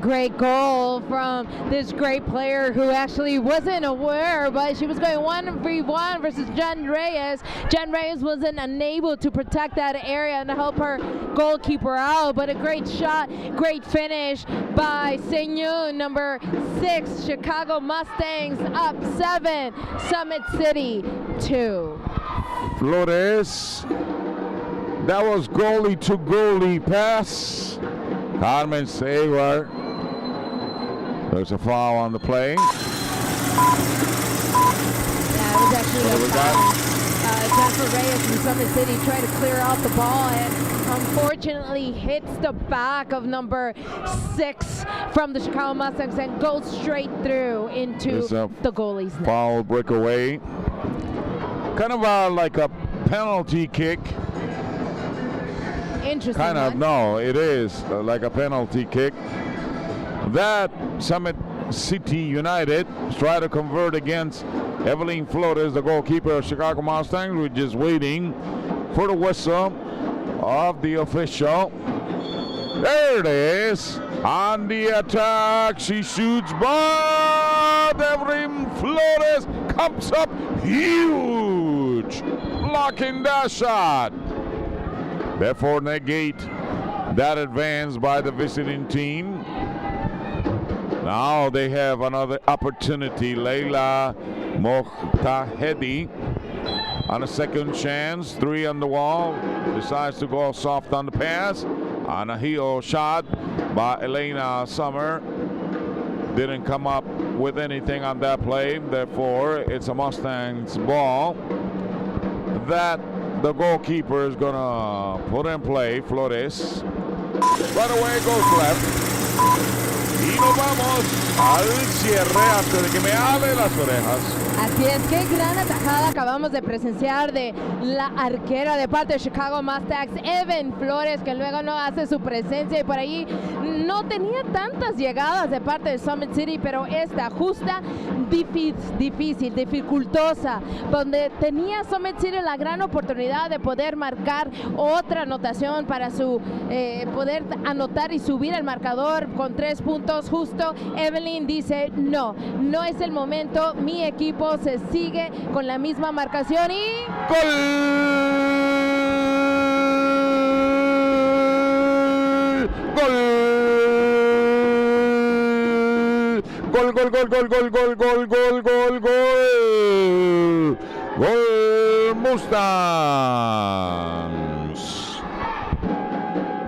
Great goal from this great player who actually wasn't aware, but she was going 1v1 versus Jen Reyes. Jen Reyes wasn't unable to protect that area and help her goalkeeper out, but a great shot, great finish by Senyun, number 6, Chicago Mustangs up 7, Summit City 2. Flores, that was goalie to goalie pass. Carmen Sayward There's a foul on the play. Yeah, it was actually a foul. Jennifer Reyes from Summit City tried to clear out the ball and unfortunately hits the back of number 6 from the Chicago Mustangs and goes straight through into the goalie's net. Foul breakaway. Kind of like a penalty kick. Interesting. Kind of, no, it is like a penalty kick. That Summit City United try to convert against Evelyn Flores, the goalkeeper of Chicago Mustangs. We're just waiting for the whistle of the official. There it is. On the attack, she shoots, but Evelyn Flores comes up huge, blocking that shot. Therefore, negate that advance by the visiting team. Now they have another opportunity. Leila Mohtahedi on a second chance. 3 on the wall. Decides to go soft on the pass. On a heel shot by Elena Summer. Didn't come up with anything on that play. Therefore, it's a Mustangs ball that the goalkeeper is going to put in play. Flores. Right away goes left. Y nos vamos al cierre antes de que me hable las orejas. Así es, qué gran atajada acabamos de presenciar de la arquera de parte de Chicago Mustangs, Evan Flores, que luego no hace su presencia y por ahí no tenía tantas llegadas de parte de Summit City, pero esta justa, difícil, dificultosa, donde tenía Summit City la gran oportunidad de poder marcar otra anotación para su poder anotar y subir el marcador con 3 puntos justo. Evelyn dice, no es el momento, mi equipo se sigue con la misma marcación y ¡gol! ¡Gol! ¡Gol, gol, gol, gol, gol, gol, gol, gol, gol, gol! ¡Gol Mustangs!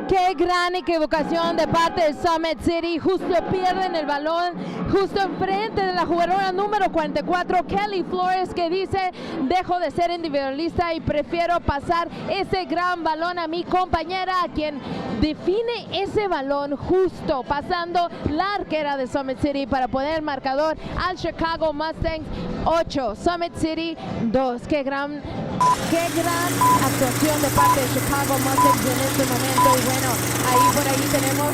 Qué gran equivocación de parte de Summit City. Justo pierden el balón, justo enfrente de la jugadora número 44, Kelly Flores, que dice, dejo de ser individualista y prefiero pasar ese gran balón a mi compañera, a quien define ese balón justo, pasando la arquera de Summit City para poner el marcador al Chicago Mustangs 8, Summit City 2. Qué gran actuación de parte de Chicago Mustangs en este momento. Y bueno, por ahí tenemos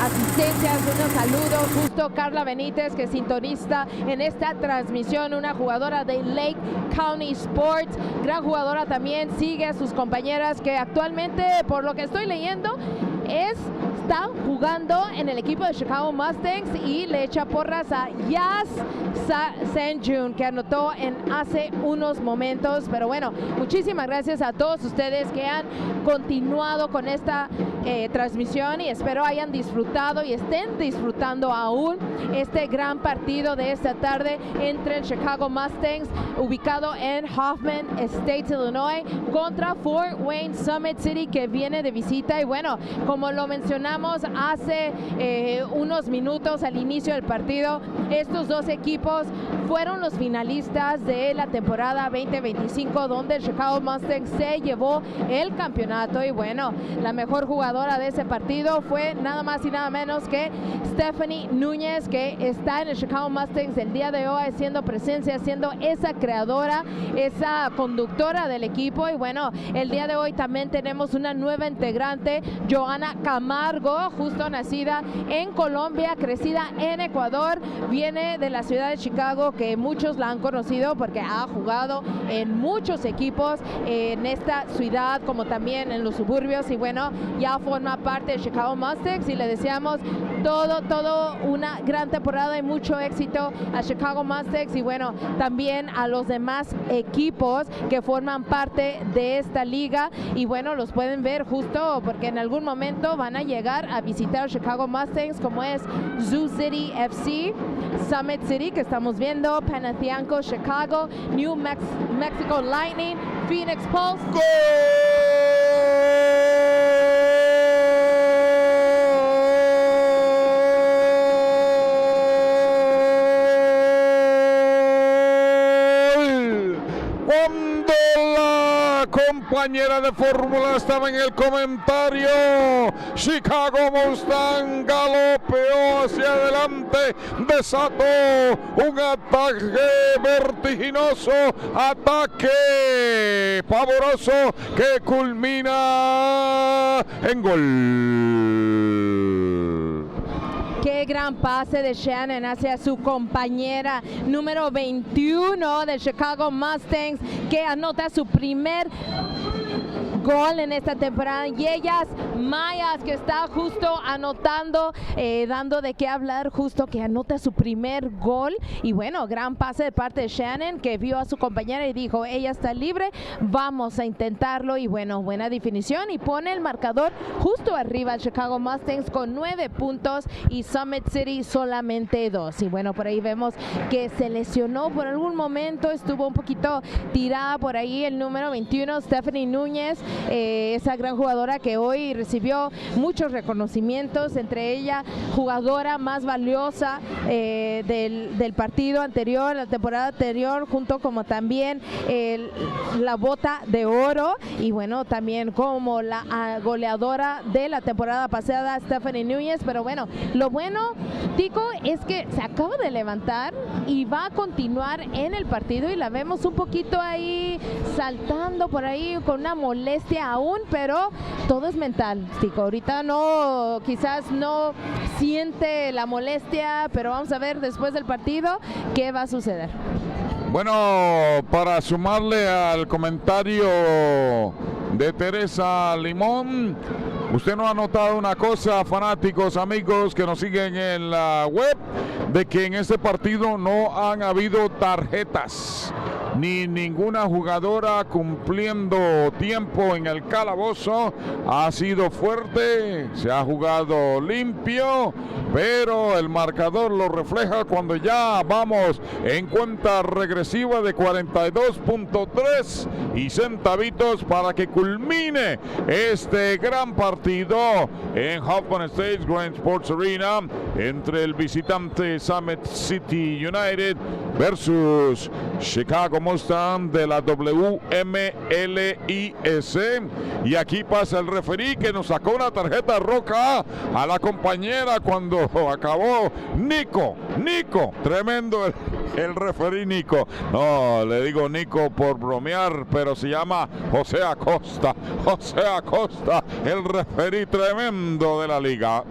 asistencias, unos saludos. Justo Carla Benítez, que sintoniza en esta transmisión, una jugadora de Lake County Sports, gran jugadora también, sigue a sus compañeras que actualmente, por lo que estoy leyendo, están jugando en el equipo de Chicago Mustangs y le echa porras a Yas Sanjun, que anotó hace unos momentos. Pero bueno, muchísimas gracias a todos ustedes que han continuado con esta transmisión y espero hayan disfrutado y estén disfrutando aún este gran partido de esta tarde entre el Chicago Mustangs, ubicado en Hoffman Estates, Illinois, contra Fort Wayne Summit City, que viene de visita. Y bueno, como lo mencionamos hace unos minutos al inicio del partido, estos dos equipos fueron los finalistas de la temporada 2025, donde el Chicago Mustangs se llevó el campeonato. Y bueno, la mejor jugadora de ese partido fue nada más y nada menos que Stephanie Núñez, que está en el Chicago Mustangs el día de hoy haciendo presencia, siendo esa creadora, esa conductora del equipo. Y bueno, el día de hoy también tenemos una nueva integrante, Joana Camargo, justo nacida en Colombia, crecida en Ecuador, viene de la ciudad de Chicago, que muchos la han conocido porque ha jugado en muchos equipos en esta ciudad, como también en los suburbios. Y bueno, ya forma parte de Chicago Mustangs y le deseamos todo una gran temporada y mucho éxito a Chicago Mustangs y bueno, también a los demás equipos que forman parte de esta liga. Y bueno, los pueden ver justo porque en algún momento van a llegar a visitar Chicago Mustangs, como es Zoo City FC, Summit City, que estamos viendo, Panathinaikos Chicago, New Mexico Lightning, Phoenix Pulse. ¡Gol! compañera de fórmula estaba en el comentario. Chicago Mustang galopeó hacia adelante, desató un ataque vertiginoso, ataque pavoroso que culmina en gol. Qué gran pase de Shannon hacia su compañera número 21 de Chicago Mustangs, que anota su primer gol en esta temporada, y ellas, Mayas, que está justo anotando, dando de qué hablar, justo que anota su primer gol. Y bueno, gran pase de parte de Shannon, que vio a su compañera y dijo, ella está libre, vamos a intentarlo. Y bueno, buena definición, y pone el marcador justo arriba al Chicago Mustangs con 9 puntos y Summit City solamente 2. Y bueno, por ahí vemos que se lesionó por algún momento, estuvo un poquito tirada por ahí el número 21, Stephanie Núñez, esa gran jugadora que hoy recibió muchos reconocimientos, entre ella jugadora más valiosa del partido anterior, la temporada anterior, junto como también la bota de oro, y bueno, también como la goleadora de la temporada pasada, Stephanie Núñez. Pero bueno, lo bueno, Tico, es que se acaba de levantar y va a continuar en el partido, y la vemos un poquito ahí saltando por ahí con una molestia aún, pero todo es mental, Tico. Ahorita no, quizás no siente la molestia, pero vamos a ver después del partido qué va a suceder. Bueno, para sumarle al comentario de Teresa Limón, usted no ha notado una cosa, fanáticos, amigos que nos siguen en la web, de que en este partido no han habido tarjetas, ni ninguna jugadora cumpliendo tiempo en el calabozo. Ha sido fuerte, se ha jugado limpio, pero el marcador lo refleja cuando ya vamos en cuenta regresiva de 42.3 y centavitos para que culmine este gran partido en Hoffman State Grand Sports Arena entre el visitante Summit City United versus Chicago Mustang de la WMLIS. Y aquí pasa el referí, que nos sacó una tarjeta roja a la compañera cuando acabó. Nico, tremendo el referí Nico. No, le digo Nico por bromear, pero se llama José Acosta, el referí tremendo de la liga.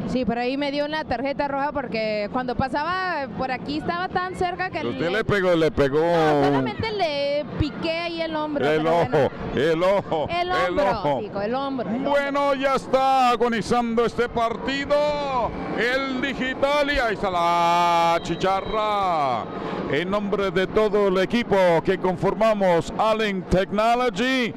Sí, por ahí me dio una tarjeta roja porque cuando pasaba por aquí estaba tan cerca que usted le pegó. No, solamente le piqué ahí el hombro. El ojo. Bueno, ya está agonizando este partido. El digital, y ahí está la chicharra. En nombre de todo el equipo que conformamos Allen Technology.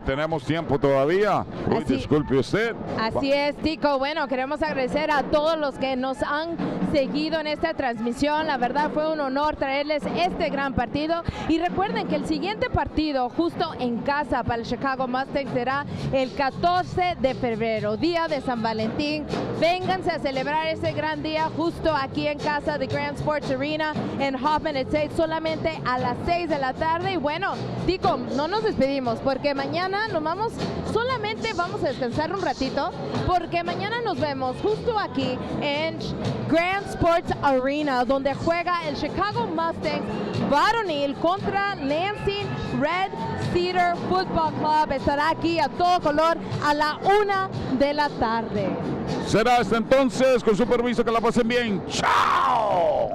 Tenemos tiempo todavía. Disculpe usted. Así es, Tico. Bueno, queremos agradecer a todos los que nos han seguido en esta transmisión. La verdad fue un honor traerles este gran partido, y recuerden que el siguiente partido justo en casa para el Chicago Mustangs será el 14 de febrero, día de San Valentín. Vénganse a celebrar ese gran día justo aquí en casa de Grand Sports Arena en Hoffman State, solamente a las 6 de la tarde. Y bueno, Tico, no nos despedimos porque mañana solamente vamos a descansar un ratito, porque mañana nos vemos justo aquí en Grand Sports Arena, donde juega el Chicago Mustangs varonil contra Lansing Red Cedar Football Club. Estará aquí a todo color a la 1 de la tarde. Será hasta entonces, con su permiso, que la pasen bien. ¡Chao!